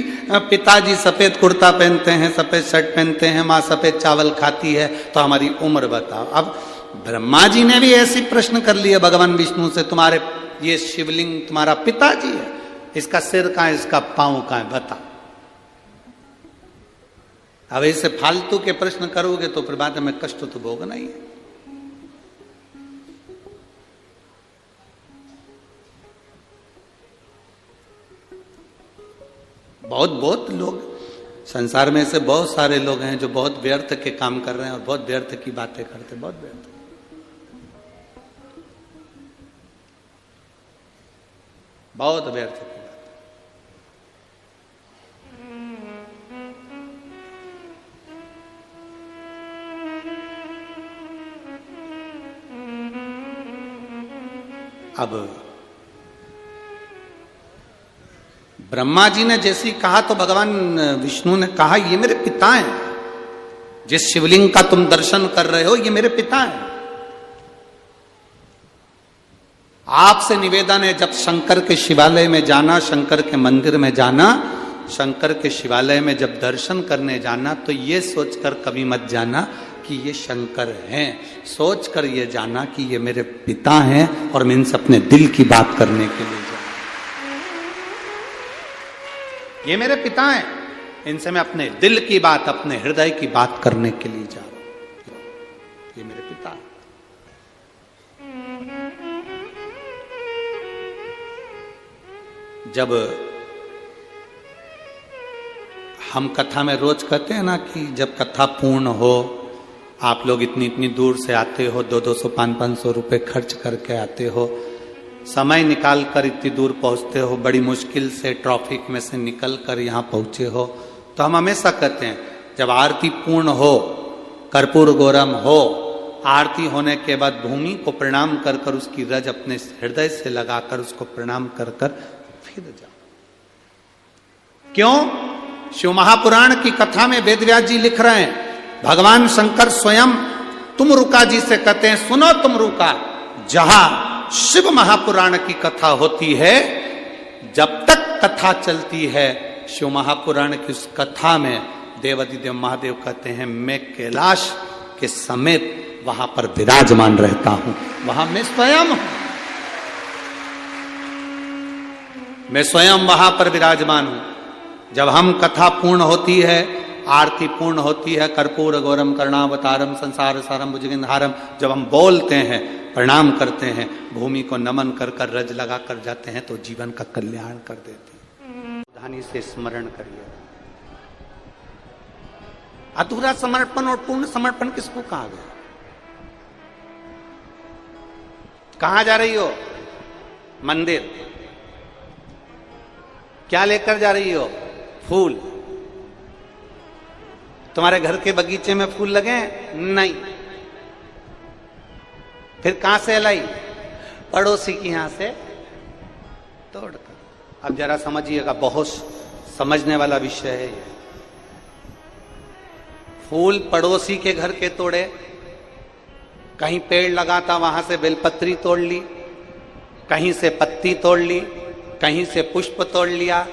पिताजी सफेद कुर्ता पहनते हैं, सफेद शर्ट पहनते हैं, माँ सफेद चावल खाती है, तो हमारी उम्र बताओ। अब ब्रह्मा जी ने भी ऐसी प्रश्न कर लिया भगवान विष्णु से, तुम्हारे ये शिवलिंग तुम्हारा पिताजी है, इसका सिर कहाँ है, इसका पांव कहाँ है, बता। अब ऐसे फालतू के प्रश्न करोगे तो फिर बाद में कष्ट तो भोगना ही है। बहुत लोग संसार में से बहुत सारे लोग हैं जो बहुत व्यर्थ के काम कर रहे हैं और बहुत व्यर्थ की बातें करते, बहुत व्यर्थ। बहुत व्यर्थ की बात। अब ब्रह्मा जी ने जैसी कहा तो भगवान विष्णु ने कहा ये मेरे पिता हैं, जिस शिवलिंग का तुम दर्शन कर रहे हो ये मेरे पिता हैं। आपसे निवेदन है जब शंकर के शिवालय में जाना, शंकर के मंदिर में जाना, शंकर के शिवालय में जब दर्शन करने जाना तो ये सोचकर कभी मत जाना कि ये शंकर हैं, सोचकर ये जाना कि ये मेरे पिता हैं और मैं इनसे अपने दिल की बात करने के लिए जा, ये मेरे पिता हैं, इनसे मैं अपने दिल की बात, अपने हृदय की बात करने के लिए जा रहा हूं, ये मेरे पिता हैं। जब हम कथा में रोज कहते हैं ना कि जब कथा पूर्ण हो, आप लोग इतनी इतनी दूर से आते हो, 200-200 500-500 रुपए खर्च करके आते हो, समय निकाल कर इतनी दूर पहुंचते हो, बड़ी मुश्किल से ट्रैफिक में से निकल कर यहाँ पहुंचे हो, तो हम हमेशा कहते हैं जब आरती पूर्ण हो, कर्पूर गौरम हो, आरती होने के बाद भूमि को प्रणाम कर कर उसकी रज अपने हृदय से लगाकर उसको प्रणाम कर कर फिर जाओ। क्यों? शिव महापुराण की कथा में वेदव्यास जी लिख रहे हैं, भगवान शंकर स्वयं तुम रुका जी से कहते हैं, सुनो तुम रुका, जहां शिव महापुराण की कथा होती है, जब तक कथा चलती है शिव महापुराण की उस कथा में देवाधिदेव महादेव कहते हैं मैं कैलाश के समेत वहां पर विराजमान रहता हूं, वहां मैं स्वयं हूं, मैं स्वयं वहां पर विराजमान हूं। जब हम कथा पूर्ण होती है, आरती पूर्ण होती है, कर्पूर गौरम करुणावतारम संसार सारम भुजगेंद्रहारम, जब हम बोलते हैं, प्रणाम करते हैं, भूमि को नमन कर कर रज लगा कर जाते हैं, तो जीवन का कल्याण कर देते हैं। सावधानी से स्मरण करिए। अधूरा समर्पण और पूर्ण समर्पण किसको कहा गया? कहां जा रही हो? मंदिर। क्या लेकर जा रही हो? फूल। तुम्हारे घर के बगीचे में फूल लगे हैं? नहीं। फिर कहां से लाई? पड़ोसी की यहां से तोड़कर। अब जरा समझिएगा, बहुत समझने वाला विषय है ये। फूल पड़ोसी के घर के तोड़े, कहीं पेड़ लगा था वहां से बेलपत्री तोड़ ली, कहीं से पत्ती तोड़ ली, कहीं से पुष्प तोड़ लिया,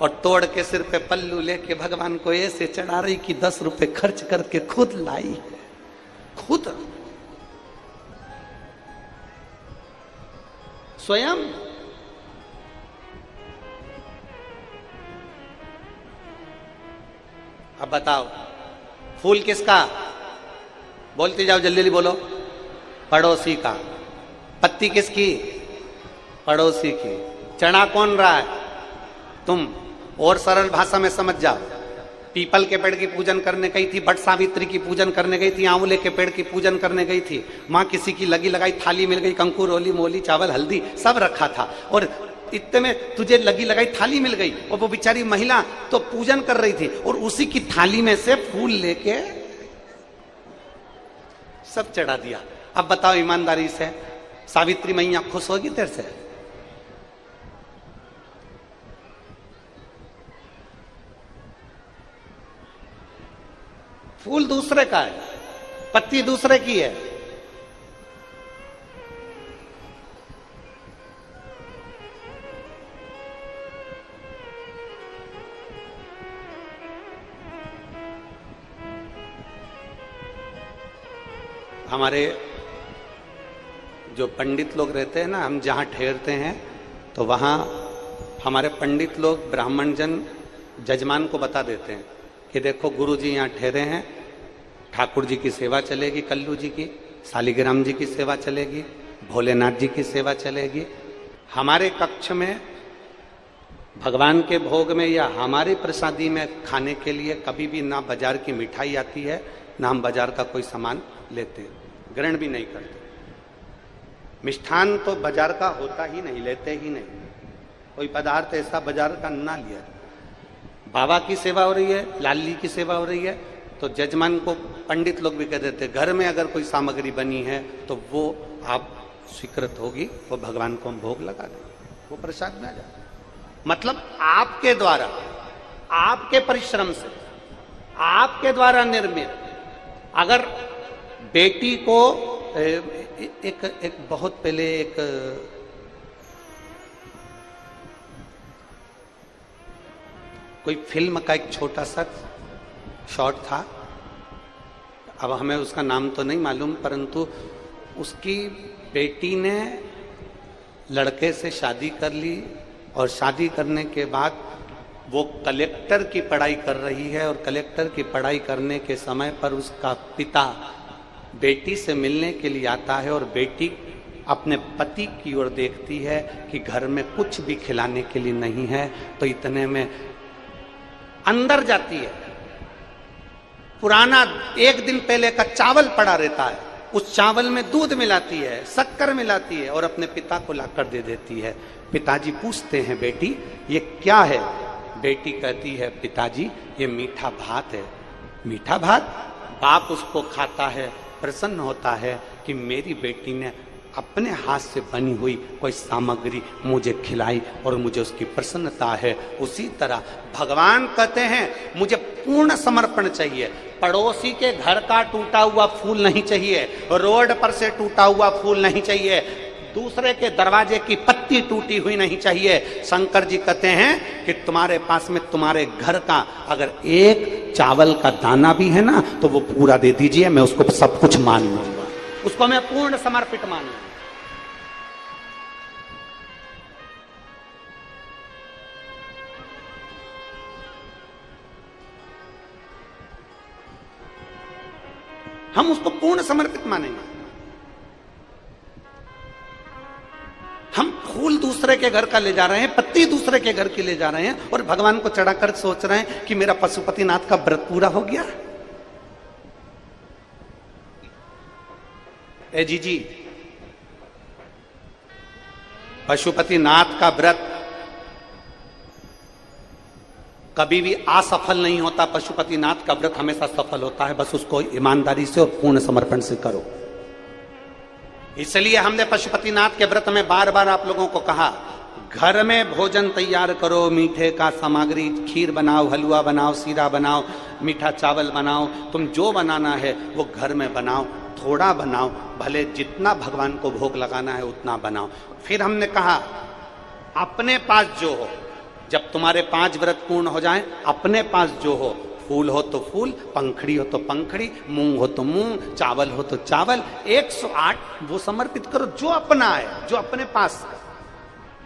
और तोड़ के सिर पे पल्लू लेके भगवान को ऐसे चढ़ा रही कि 10 रुपए खर्च करके खुद लाई, खुद स्वयं। अब बताओ, फूल किसका? बोलते जाओ, जल्दी जल्दी बोलो। पड़ोसी का। पत्ती किसकी? पड़ोसी की। चढ़ा कौन रहा है? तुम। और सरल भाषा में समझ जाओ, पीपल के पेड़ की पूजन करने गई थी, बट सावित्री की पूजन करने गई थी, आंवले के पेड़ की पूजन करने गई थी, माँ किसी की लगी लगाई थाली मिल गई, कंकुर होली मोली चावल हल्दी सब रखा था, और इतने में तुझे लगी लगाई थाली मिल गई, और वो बेचारी महिला तो पूजन कर रही थी, और उसी की थाली में से फूल लेके सब चढ़ा दिया। अब बताओ ईमानदारी से, सावित्री मैया खुश होगी तेरे से? फूल दूसरे का है, पत्ती दूसरे की है। हमारे जो पंडित लोग रहते हैं ना, हम जहां ठहरते हैं तो वहां हमारे पंडित लोग ब्राह्मण जन जजमान को बता देते हैं कि देखो गुरु जी यहाँ ठहरे हैं, ठाकुर जी की सेवा चलेगी, कल्लू जी की, शालिग्राम जी की सेवा चलेगी, भोलेनाथ जी की सेवा चलेगी। हमारे कक्ष में भगवान के भोग में या हमारे प्रसादी में खाने के लिए कभी भी ना बाजार की मिठाई आती है, ना हम बाजार का कोई सामान लेते हैं, ग्रहण भी नहीं करते। मिष्ठान तो बाजार का होता ही नहीं, लेते ही नहीं, कोई पदार्थ ऐसा बाजार का ना लिया। बाबा की सेवा हो रही है, लाली की सेवा हो रही है, तो जजमान को पंडित लोग भी कह देते घर में अगर कोई सामग्री बनी है तो वो आप स्वीकृत होगी, वो भगवान को हम भोग लगा देंगे, वो प्रसाद में आ जाए। मतलब आपके द्वारा, आपके परिश्रम से, आपके द्वारा निर्मित। अगर बेटी को एक बहुत पहले एक कोई फिल्म का एक छोटा सा शॉट था, अब हमें उसका नाम तो नहीं मालूम, परंतु उसकी बेटी ने लड़के से शादी कर ली, और शादी करने के बाद वो कलेक्टर की पढ़ाई कर रही है, और कलेक्टर की पढ़ाई करने के समय पर उसका पिता बेटी से मिलने के लिए आता है, और बेटी अपने पति की ओर देखती है कि घर में कुछ भी खिलाने के लिए नहीं है, तो इतने में अंदर जाती है, पुराना 1 दिन पहले का चावल पड़ा रहता है, उस चावल में दूध मिलाती है, शक्कर मिलाती है और अपने पिता को लाकर दे देती है। पिताजी पूछते हैं, बेटी ये क्या है? बेटी कहती है, पिताजी ये मीठा भात है। मीठा भात? बाप उसको खाता है, प्रसन्न होता है कि मेरी बेटी ने अपने हाथ से बनी हुई कोई सामग्री मुझे खिलाई और मुझे उसकी प्रसन्नता है। उसी तरह भगवान कहते हैं मुझे पूर्ण समर्पण चाहिए। पड़ोसी के घर का टूटा हुआ फूल नहीं चाहिए, रोड पर से टूटा हुआ फूल नहीं चाहिए, दूसरे के दरवाजे की पत्ती टूटी हुई नहीं चाहिए। शंकर जी कहते हैं कि तुम्हारे पास में तुम्हारे घर का अगर एक चावल का दाना भी है ना तो वो पूरा दे दीजिए, मैं उसको सब कुछ मान लूंगा, उसको मैं पूर्ण समर्पित मानूंगा। हम उसको पूर्ण समर्पित मानेंगे। हम फूल दूसरे के घर का ले जा रहे हैं, पत्ती दूसरे के घर की ले जा रहे हैं और भगवान को चढ़ाकर सोच रहे हैं कि मेरा पशुपतिनाथ का व्रत पूरा हो गया। ए जी, पशुपतिनाथ का व्रत कभी भी असफल नहीं होता। पशुपतिनाथ का व्रत हमेशा सफल होता है, बस उसको ईमानदारी से और पूर्ण समर्पण से करो। इसलिए हमने पशुपतिनाथ के व्रत में बार बार आप लोगों को कहा, घर में भोजन तैयार करो, मीठे का सामग्री, खीर बनाओ, हलवा बनाओ, सीरा बनाओ, मीठा चावल बनाओ, तुम जो बनाना है वो घर में बनाओ, थोड़ा बनाओ, भले जितना भगवान को भोग लगाना है उतना बनाओ। फिर हमने कहा अपने पास जो हो, जब तुम्हारे 5 व्रत पूर्ण हो जाएं, अपने पास जो हो, फूल हो तो फूल, पंखड़ी हो तो पंखड़ी, मूंग हो तो मूंग, चावल हो तो चावल, 108 वो समर्पित करो जो अपना है, जो अपने पास।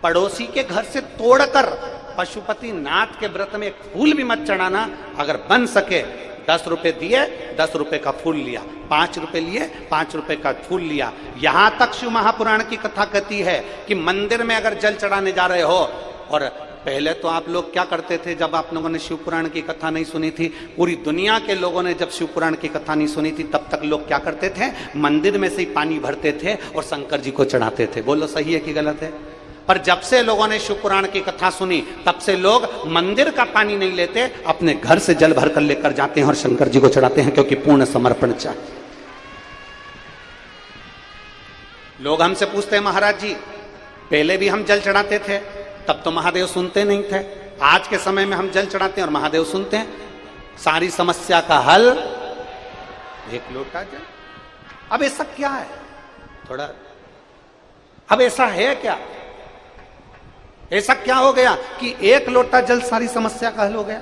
पड़ोसी के घर से तोड़कर पशुपतिनाथ के व्रत में एक फूल भी मत चढ़ाना। अगर बन सके 10 रुपए दिए, 10 रुपए का फूल लिया, 5 रुपए लिए, 5 रुपए का फूल लिया। यहां तक शिव महापुराण की कथा कहती है कि मंदिर में अगर जल चढ़ाने जा रहे हो, और पहले तो आप लोग क्या करते थे, जब आप लोगों ने शिव पुराण की कथा नहीं सुनी थी, पूरी दुनिया के लोगों ने जब शिव पुराण की कथा नहीं सुनी थी, तब तक लोग क्या करते थे, मंदिर में से ही पानी भरते थे और शंकर जी को चढ़ाते थे। बोलो सही है कि गलत है? पर जब से लोगों ने शिव पुराण की कथा सुनी, तब से लोग मंदिर का पानी नहीं लेते, अपने घर से जल भरकर लेकर जाते हैं और शंकर जी को चढ़ाते हैं, क्योंकि पूर्ण समर्पण चाहिए। लोग हमसे पूछते हैं, महाराज जी पहले भी हम जल चढ़ाते थे, तब तो महादेव सुनते नहीं थे, आज के समय में हम जल चढ़ाते हैं और महादेव सुनते हैं। सारी समस्या का हल 1 लोटा जल। अब ऐसा क्या है, थोड़ा अब ऐसा है क्या, ऐसा क्या हो गया कि 1 लोटा जल सारी समस्या का हल हो गया?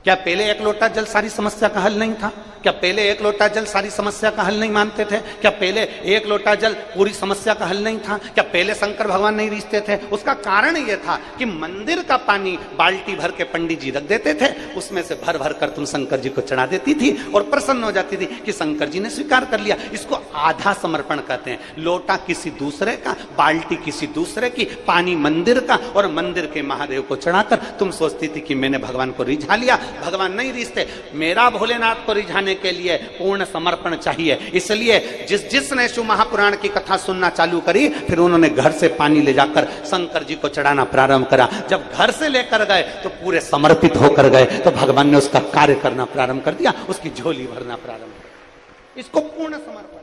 क्या पहले 1 लोटा जल सारी समस्या का हल नहीं था? क्या पहले 1 लोटा जल सारी समस्या का हल नहीं मानते थे? क्या पहले 1 लोटा जल पूरी समस्या का हल नहीं था? क्या पहले शंकर भगवान नहीं रिश्ते थे? उसका कारण यह था कि मंदिर का पानी बाल्टी भर के पंडित जी रख देते थे, उसमें से भर भर कर तुम शंकर जी को चढ़ा देती थी और प्रसन्न हो जाती थी कि शंकर जी ने स्वीकार कर लिया। इसको आधा समर्पण कहते हैं। लोटा किसी दूसरे का, बाल्टी किसी दूसरे की, पानी मंदिर का, और मंदिर के महादेव को चढ़ाकर तुम सोचती थी कि मैंने भगवान को रिझा लिया। भगवान नहीं रिश्ते। मेरा भोलेनाथ को रिझाने के लिए पूर्ण समर्पण चाहिए। इसलिए जिसने शिव महापुराण की कथा सुनना चालू करी, फिर उन्होंने घर से पानी ले जाकर शंकर जी को चढ़ाना प्रारंभ करा। जब घर से लेकर गए तो पूरे समर्पित होकर गए, तो भगवान ने उसका कार्य करना प्रारंभ कर दिया, उसकी झोली भरना प्रारंभ कर। इसको पूर्ण समर्पण।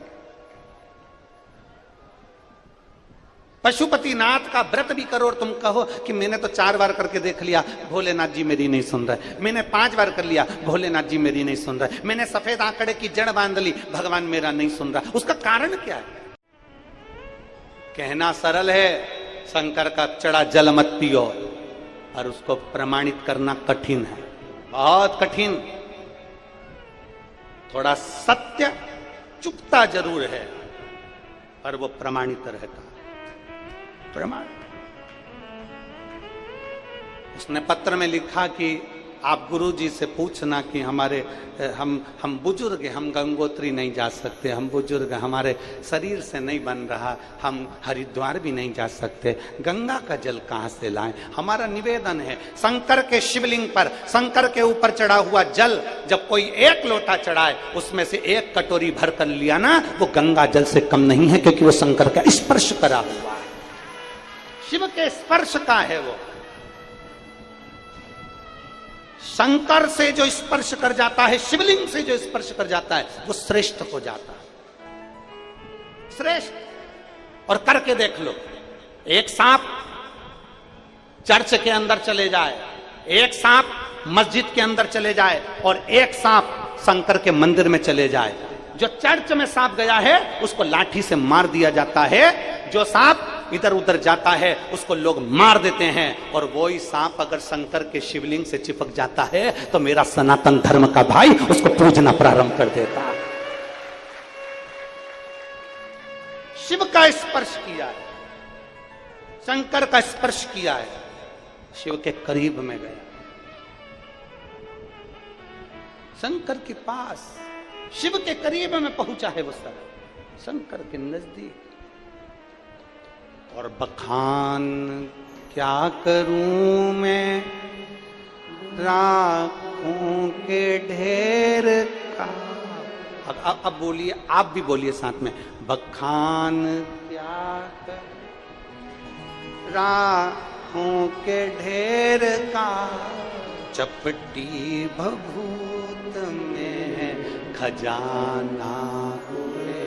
पशुपतिनाथ का व्रत भी करो और तुम कहो कि मैंने तो 4 बार करके देख लिया, भोलेनाथ जी मेरी नहीं सुन रहे। मैंने 5 बार कर लिया, भोलेनाथ जी मेरी नहीं सुन रहे। मैंने सफेद आंकड़े की जड़ बांध ली, भगवान मेरा नहीं सुन रहा। उसका कारण क्या है? कहना सरल है, शंकर का चढ़ा जल मत पियो, और उसको प्रमाणित करना कठिन है, बहुत कठिन। थोड़ा सत्य चुपता जरूर है, पर वो प्रमाणित रहता। प्रमाण। उसने पत्र में लिखा कि आप गुरु जी से पूछना कि हमारे हम बुजुर्ग हैं, हम गंगोत्री नहीं जा सकते, हम बुजुर्ग हमारे शरीर से नहीं बन रहा, हम हरिद्वार भी नहीं जा सकते, गंगा का जल कहां से लाएं। हमारा निवेदन है शंकर के शिवलिंग पर, शंकर के ऊपर चढ़ा हुआ जल जब कोई एक लोटा चढ़ाए उसमें से एक कटोरी भर कर लिया ना, वो गंगा जल से कम नहीं है, क्योंकि वो शंकर का स्पर्श करा हुआ है, शिव के स्पर्श का है। वो शंकर से जो स्पर्श कर जाता है, शिवलिंग से जो स्पर्श कर जाता है, वो श्रेष्ठ हो जाता है, श्रेष्ठ। और करके देख लो, एक सांप चर्च के अंदर चले जाए, एक सांप मस्जिद के अंदर चले जाए, और एक सांप शंकर के मंदिर में चले जाए। जो चर्च में सांप गया है उसको लाठी से मार दिया जाता है, जो सांप इधर उधर जाता है उसको लोग मार देते हैं। और वही सांप अगर शंकर के शिवलिंग से चिपक जाता है तो मेरा सनातन धर्म का भाई उसको पूजना प्रारंभ कर देता है। शिव का स्पर्श किया है, शंकर का स्पर्श किया है, शिव के करीब में गया, शंकर के पास, शिव के करीब में पहुंचा है वो सर, शंकर के नजदीक। और बखान क्या करूं मैं राखों के ढेर का। अब बोलिए, आप भी बोलिए साथ में, बखान क्या करूं राखों के ढेर का, चपटी भभूत में खजाना हुए,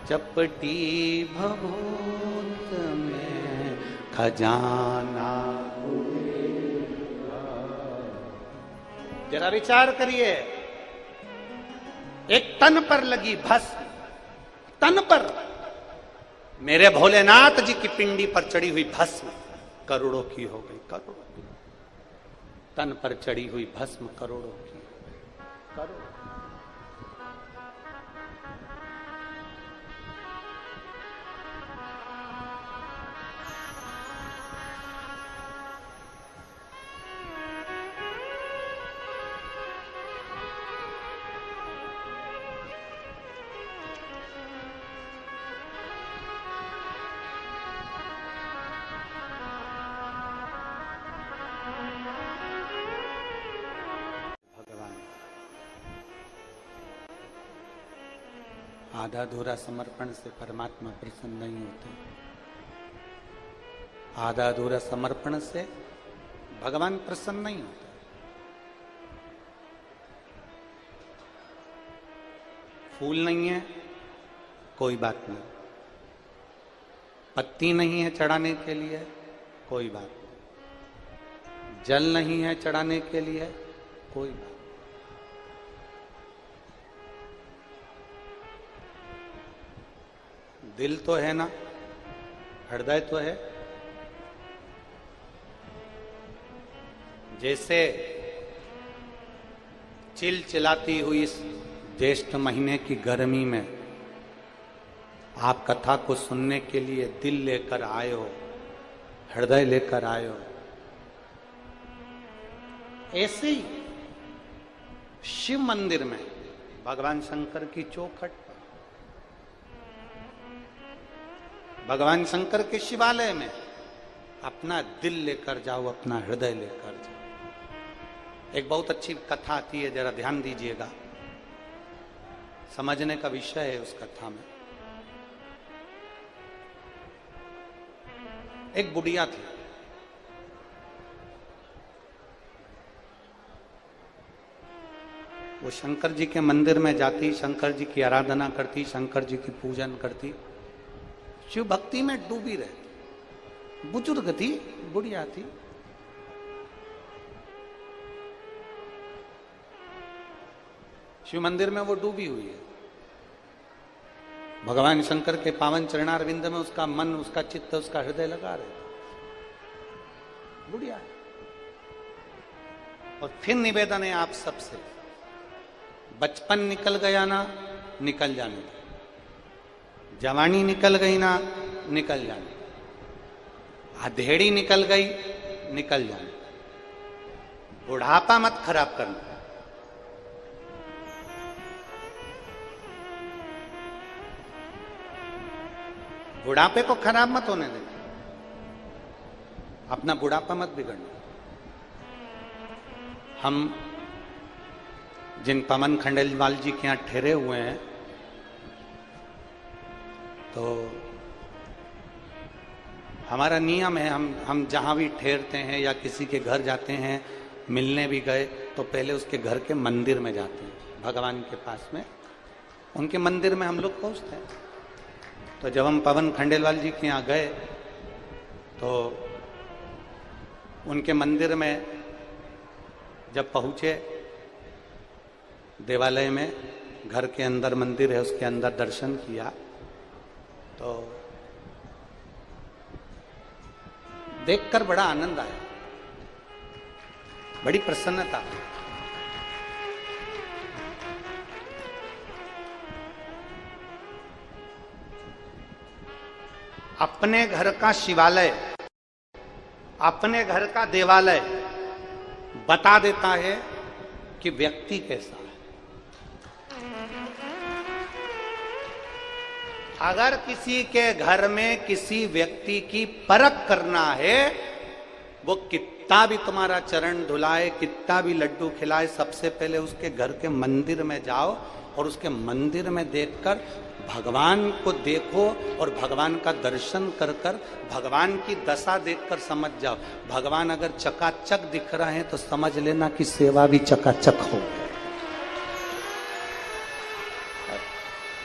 चपटी भभूत में खजाना हुए। जरा विचार करिए, एक तन पर लगी भस्म, तन पर, मेरे भोलेनाथ जी की पिंडी पर चढ़ी हुई भस्म करोड़ों की हो गई, करोड़ों की। तन पर चढ़ी हुई भस्म करोड़ों की, करोड़ों। आधा अधूरा समर्पण से परमात्मा प्रसन्न नहीं होते, आधा अधूरा समर्पण से भगवान प्रसन्न नहीं होते। फूल नहीं है कोई बात नहीं, पत्ती नहीं है चढ़ाने के लिए कोई बात नहीं, जल नहीं है चढ़ाने के लिए कोई बात। दिल तो है ना, हृदय तो है। जैसे चिलचिलाती हुई इस ज्येष्ठ महीने की गर्मी में आप कथा को सुनने के लिए दिल लेकर आए हो, हृदय लेकर आए हो, ऐसे ही शिव मंदिर में भगवान शंकर की चौखट, भगवान शंकर के शिवालय में अपना दिल लेकर जाओ, अपना हृदय लेकर जाओ। एक बहुत अच्छी कथा आती है, जरा ध्यान दीजिएगा, समझने का विषय है उस कथा में। एक बुढ़िया थी, वो शंकर जी के मंदिर में जाती, शंकर जी की आराधना करती, शंकर जी की पूजन करती, शिव भक्ति में डूबी रहती। बुजुर्ग थी, बुढ़िया थी। शिव मंदिर में वो डूबी हुई है, भगवान शंकर के पावन चरणारविंद में उसका मन, उसका चित्त, उसका हृदय लगा रहे, बुढ़िया। और फिर निवेदन है आप सबसे, बचपन निकल गया ना, निकल जाने दो, जवानी निकल गई ना, निकल जाने, अधेड़ी निकल गई, निकल जाने, बुढ़ापा मत खराब करना। बुढ़ापे को खराब मत होने देना, अपना बुढ़ापा मत बिगड़ना। हम जिन पवन खंडेलवाल जी के यहां ठहरे हुए हैं, तो हमारा नियम है, हम जहां भी ठहरते हैं या किसी के घर जाते हैं, मिलने भी गए तो पहले उसके घर के मंदिर में जाते हैं, भगवान के पास में, उनके मंदिर में हम लोग पहुंचते हैं। तो जब हम पवन खंडेलवाल जी के यहाँ गए तो उनके मंदिर में जब पहुंचे, देवालय में, घर के अंदर मंदिर है, उसके अंदर दर्शन किया, तो देखकर बड़ा आनंद आया, बड़ी प्रसन्नता। अपने घर का शिवालय, अपने घर का देवालय बता देता है कि व्यक्ति कैसा है। अगर किसी के घर में किसी व्यक्ति की परख करना है, वो कितना भी तुम्हारा चरण धुलाए, कितना भी लड्डू खिलाए, सबसे पहले उसके घर के मंदिर में जाओ और उसके मंदिर में देखकर भगवान को देखो और भगवान का दर्शन कर कर भगवान की दशा देखकर समझ जाओ। भगवान अगर चकाचक दिख रहे हैं तो समझ लेना कि सेवा भी चकाचक हो।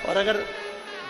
और अगर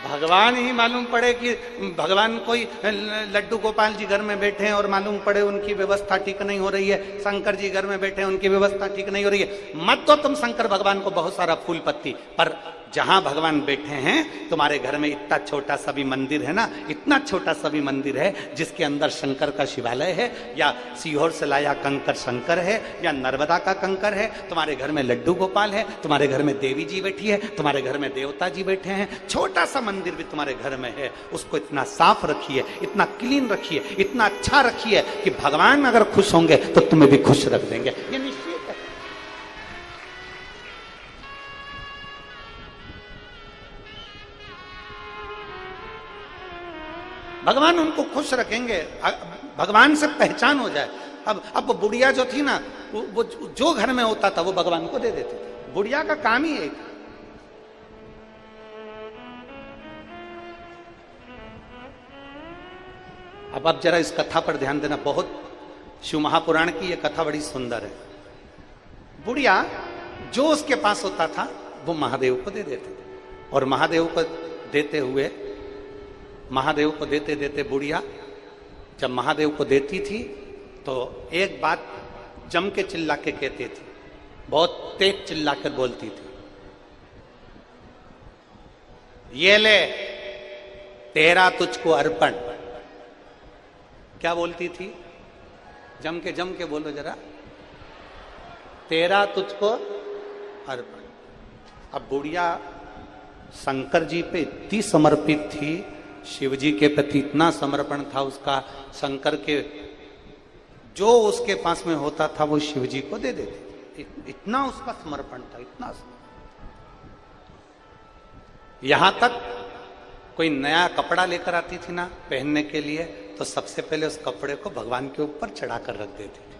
भगवान ही मालूम पड़े कि भगवान कोई लड्डू गोपाल जी घर में बैठे हैं और मालूम पड़े उनकी व्यवस्था ठीक नहीं हो रही है, शंकर जी घर में बैठे हैं उनकी व्यवस्था ठीक नहीं हो रही है, मत दो तुम शंकर भगवान को बहुत सारा फूल पत्ती, पर जहां भगवान बैठे हैं तुम्हारे घर में इतना छोटा सा भी मंदिर है ना, इतना छोटा सा भी मंदिर है जिसके अंदर शंकर का शिवालय है, या सीहोर से लाया कंकर शंकर है, या नर्मदा का कंकर है, तुम्हारे घर में लड्डू गोपाल है, तुम्हारे घर में देवी जी बैठी है, तुम्हारे घर में देवता जी बैठे हैं, छोटा सा मंदिर भी तुम्हारे घर में है, उसको इतना साफ रखिए, इतना क्लीन रखिए, इतना अच्छा रखिए कि भगवान अगर खुश होंगे तो तुम्हें भी खुश रख देंगे। ये निश्चित है। भगवान उनको खुश रखेंगे, भगवान से पहचान हो जाए। अब बुढ़िया जो थी ना, वो जो घर में होता था वो भगवान को दे देती थी। बुढ़िया का काम ही एक। अब जरा इस कथा पर ध्यान देना, बहुत शिव महापुराण की यह कथा बड़ी सुंदर है। बुढ़िया जो उसके पास होता था वो महादेव को दे देते थे, और महादेव को देते हुए, महादेव को देते देते बुढ़िया जब महादेव को देती थी तो एक बात जम के चिल्ला के कहती थी, बहुत तेज चिल्ला कर बोलती थी, ये ले तेरा तुझको अर्पण। क्या बोलती थी? जम के बोलो जरा, तेरा तुझको अर्पण। अब बुढ़िया शंकर जी पे इतनी समर्पित थी, शिव जी के प्रति इतना समर्पण था उसका, शंकर के जो उसके पास में होता था वो शिव जी को दे देते, इतना उसका समर्पण था, इतना। यहां तक कोई नया कपड़ा लेकर आती थी ना पहनने के लिए, तो सबसे पहले उस कपड़े को भगवान के ऊपर चढ़ा कर रख देती थी,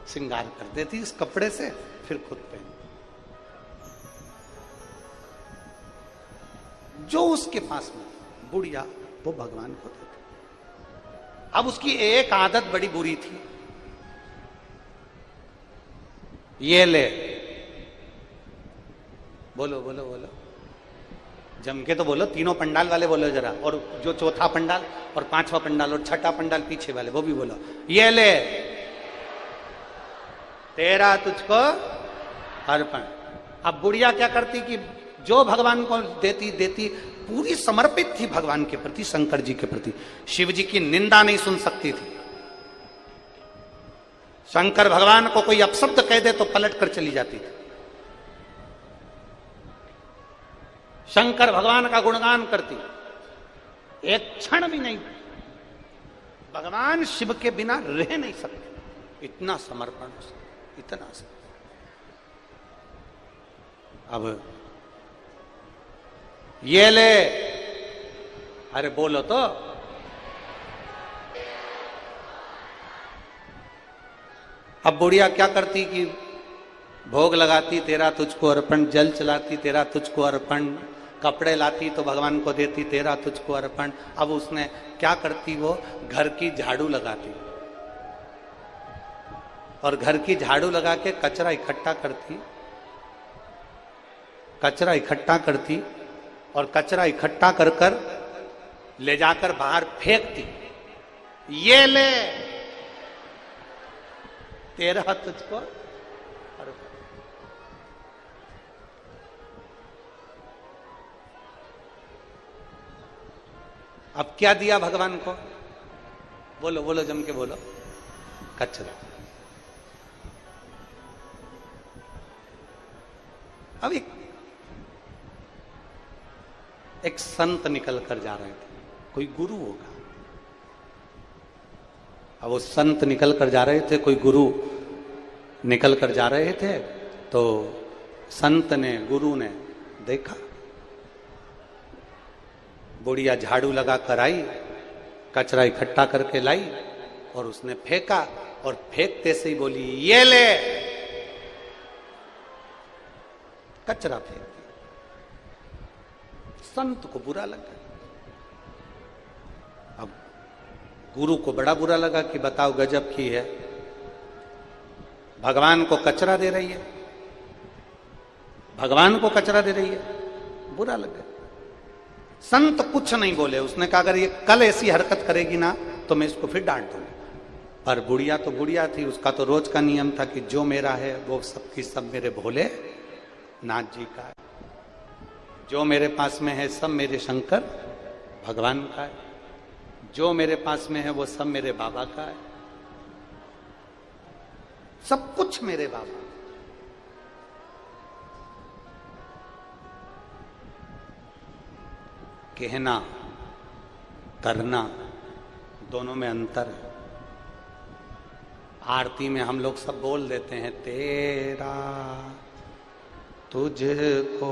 श्रृंगार कर देती इस कपड़े से, फिर खुद पहन। जो उसके पास में बुढ़िया वो भगवान को देती। अब उसकी एक आदत बड़ी बुरी थी, ये ले, बोलो बोलो बोलो, जम के तो बोलो, तीनों पंडाल वाले बोलो जरा, और जो चौथा पंडाल और पांचवा पंडाल और छठा पंडाल पीछे वाले वो भी बोलो, ये ले तेरा तुझको अर्पण। अब बुढ़िया क्या करती कि जो भगवान को देती पूरी समर्पित थी भगवान के प्रति, शंकर जी के प्रति, शिव जी की निंदा नहीं सुन सकती थी। शंकर भगवान को कोई अपशब्द कह दे तो पलट कर चली जाती थी। शंकर भगवान का गुणगान करती, एक क्षण भी नहीं, भगवान शिव के बिना रह नहीं सकते, इतना समर्पण, इतना सा। अब ये ले, अरे बोलो तो। अब बुढ़िया क्या करती कि भोग लगाती, तेरा तुझको अर्पण, जल चलाती, तेरा तुझको अर्पण, कपड़े लाती तो भगवान को देती, तेरा तुझको अर्पण। अब उसने क्या करती, वो घर की झाड़ू लगाती और घर की झाड़ू लगा के कचरा इकट्ठा करती, कचरा इकट्ठा करती और कचरा इकट्ठा कर कर ले जाकर बाहर फेंकती। ये ले, तेरा तुझको अर्पण। अब क्या दिया भगवान को? बोलो बोलो, जम के बोलो। कचरा। अब एक संत निकल कर जा रहे थे, कोई गुरु होगा। अब वो संत निकल कर जा रहे थे, कोई गुरु निकल कर जा रहे थे, तो संत ने, गुरु ने देखा बुढ़िया झाड़ू लगा कर आई, कचरा इकट्ठा करके लाई और उसने फेंका, और फेंकते से ही बोली ये ले, कचरा फेंक दिया। संत को बुरा लगा। अब गुरु को बड़ा बुरा लगा कि बताओ गजब की है, भगवान को कचरा दे रही है, भगवान को कचरा दे रही है। बुरा लगा। संत कुछ नहीं बोले, उसने कहा अगर ये कल ऐसी हरकत करेगी ना तो मैं इसको फिर डांट दूंगा। पर बुढ़िया तो बुढ़िया थी, उसका तो रोज का नियम था कि जो मेरा है वो सबकी सब मेरे भोले नाथ जी का है, जो मेरे पास में है सब मेरे शंकर भगवान का है, जो मेरे पास में है वो सब मेरे बाबा का है, सब कुछ मेरे बाबा। कहना करना दोनों में अंतर है। आरती में हम लोग सब बोल देते हैं तेरा तुझको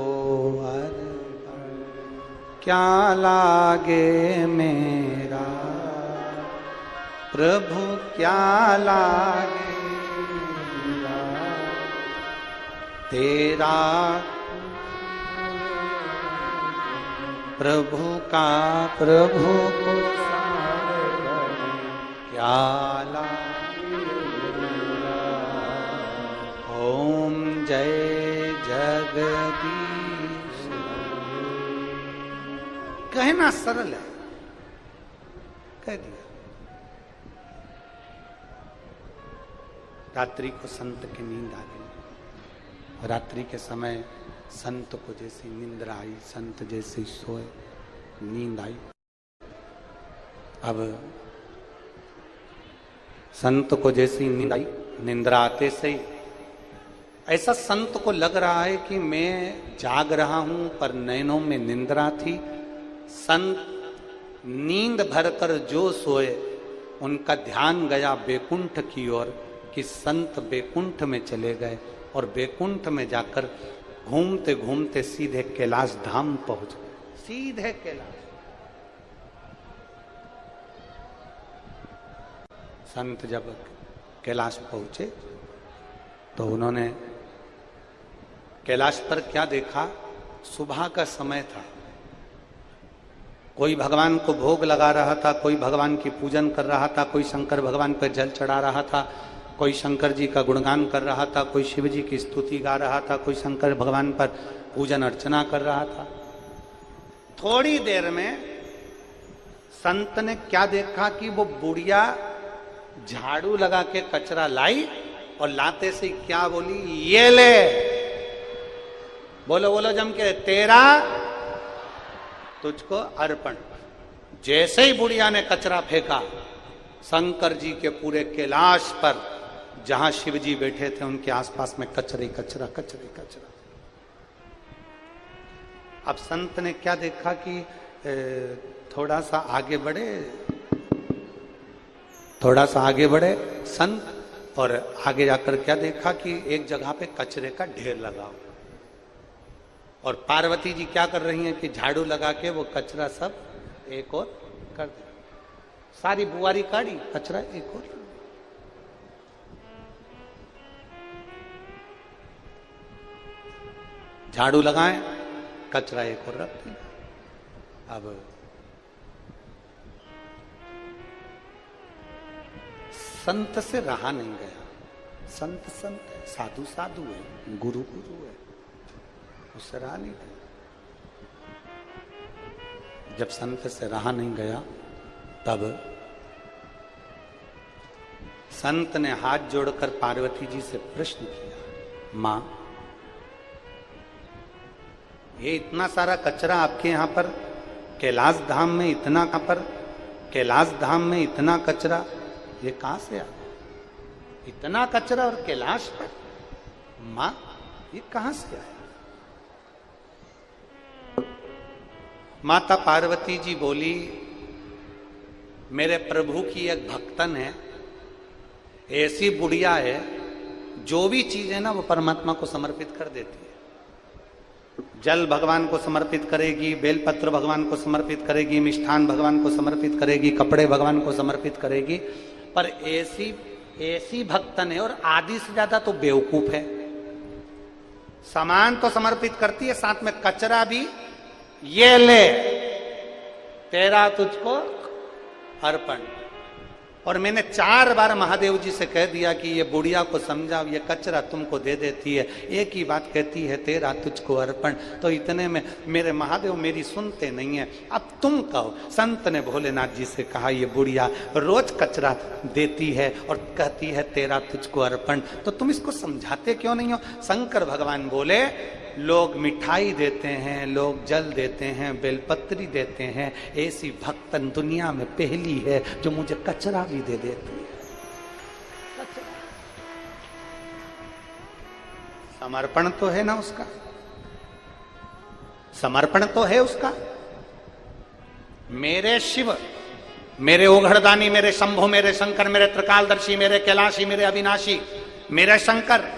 अर्पण, क्या लागे मेरा प्रभु, क्या लागे मेरा, तेरा प्रभु का प्रभु को क्या लागे मेरा। ओम जय जगदीश। कहना सरल है, कह दिया। रात्रि को संत की नींद आ गई। रात्रि के समय संत को जैसी निंद्रा आई, संत जैसे सोए, नींद आई। अब संत को जैसी नींद आई, निंद्रा आते से ही ऐसा संत को लग रहा है कि मैं जाग रहा हूं पर नैनों में निंद्रा थी। संत नींद भरकर जो सोए, उनका ध्यान गया बैकुंठ की ओर कि संत बैकुंठ में चले गए और बैकुंठ में जाकर घूमते घूमते सीधे कैलाश धाम पहुंच गए। सीधे कैलाश। संत जब कैलाश पहुंचे तो उन्होंने कैलाश पर क्या देखा? सुबह का समय था। कोई भगवान को भोग लगा रहा था, कोई भगवान की पूजन कर रहा था, कोई शंकर भगवान पर जल चढ़ा रहा था, कोई शंकर जी का गुणगान कर रहा था, कोई शिव जी की स्तुति गा रहा था, कोई शंकर भगवान पर पूजन अर्चना कर रहा था। थोड़ी देर में संत ने क्या देखा कि वो बुढ़िया झाड़ू लगा के कचरा लाई और लाते से क्या बोली, ये ले। बोलो बोलो जम के, तेरा तुझको अर्पण। जैसे ही बुढ़िया ने कचरा फेंका, शंकर जी के पूरे कैलाश पर जहां शिव जी बैठे थे उनके आसपास में कचरे कचरा, कचरे कचरा। अब संत ने क्या देखा कि थोड़ा सा आगे बढ़े, थोड़ा सा आगे बढ़े। संत और आगे जाकर क्या देखा कि एक जगह पे कचरे का ढेर लगा हुआ, और पार्वती जी क्या कर रही हैं कि झाड़ू लगा के वो कचरा सब एक और कर दे, सारी बुआरी काढ़ी, कचरा एक और। झाड़ू लगाएं, कचरा एक और रख दिया। अब संत से रहा नहीं गया। संत संत है, साधु साधु है, गुरु गुरु है, उससे रहा नहीं गया। जब संत से रहा नहीं गया तब संत ने हाथ जोड़कर पार्वती जी से प्रश्न किया, मां ये इतना सारा कचरा आपके यहां पर कैलाश धाम में, इतना कहां पर कैलाश धाम में इतना कचरा ये कहां से आया? इतना कचरा और कैलाश पर? मां ये कहां से आया? माता पार्वती जी बोली, मेरे प्रभु की एक भक्तन है, ऐसी बुढ़िया है, जो भी चीज है ना वो परमात्मा को समर्पित कर देती है। जल भगवान को समर्पित करेगी, बेलपत्र भगवान को समर्पित करेगी, मिष्ठान भगवान को समर्पित करेगी, कपड़े भगवान को समर्पित करेगी, पर ऐसी भक्तन है, और आदि से ज्यादा तो बेवकूफ है। सामान तो समर्पित करती है, साथ में कचरा भी, ये ले तेरा तुझको अर्पण। और मैंने 4 बार महादेव जी से कह दिया कि ये बुढ़िया को समझाओ, ये कचरा तुमको दे देती है, एक ही बात कहती है तेरा तुझको अर्पण। तो इतने में मेरे महादेव मेरी सुनते नहीं है। अब तुम कहो। संत ने भोलेनाथ जी से कहा, ये बुढ़िया रोज कचरा देती है और कहती है तेरा तुझको अर्पण, तो तुम इसको समझाते क्यों नहीं हो? शंकर भगवान बोले, लोग मिठाई देते हैं, लोग जल देते हैं, बेलपत्री देते हैं, ऐसी भक्तन दुनिया में पहली है जो मुझे कचरा भी दे देती है। समर्पण तो है ना उसका, समर्पण तो है उसका। मेरे शिव, मेरे ओघड़दानी, मेरे शंभु, मेरे शंकर, मेरे त्रिकालदर्शी, मेरे कैलाशी, मेरे अविनाशी, मेरे शंकर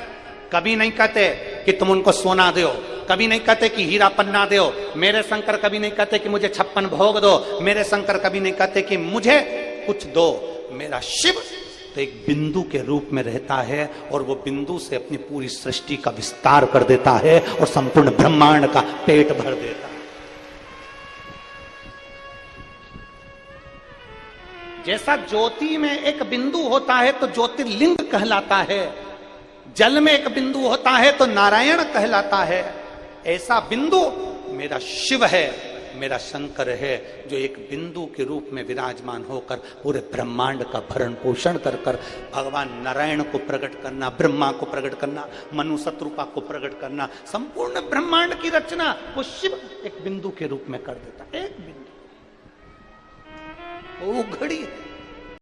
कभी नहीं कहते कि तुम उनको सोना दो, कभी नहीं कहते कि हीरा पन्ना दो। मेरे शंकर कभी नहीं कहते कि मुझे 56 भोग दो। मेरे शंकर कभी नहीं कहते कि मुझे कुछ दो। मेरा शिव तो एक बिंदु के रूप में रहता है, और वो बिंदु से अपनी पूरी सृष्टि का विस्तार कर देता है और संपूर्ण ब्रह्मांड का पेट भर देता है। जैसा ज्योति में एक बिंदु होता है तो ज्योतिर्लिंग कहलाता है, जल में एक बिंदु होता है तो नारायण कहलाता है, ऐसा बिंदु मेरा शिव है, मेरा शंकर है, जो एक बिंदु के रूप में विराजमान होकर पूरे ब्रह्मांड का भरण पोषण कर कर भगवान नारायण को प्रकट करना, ब्रह्मा को प्रकट करना, मनु शत्रुपा को प्रकट करना, संपूर्ण ब्रह्मांड की रचना वो शिव एक बिंदु के रूप में कर देता। एक बिंदु वो घड़ी है।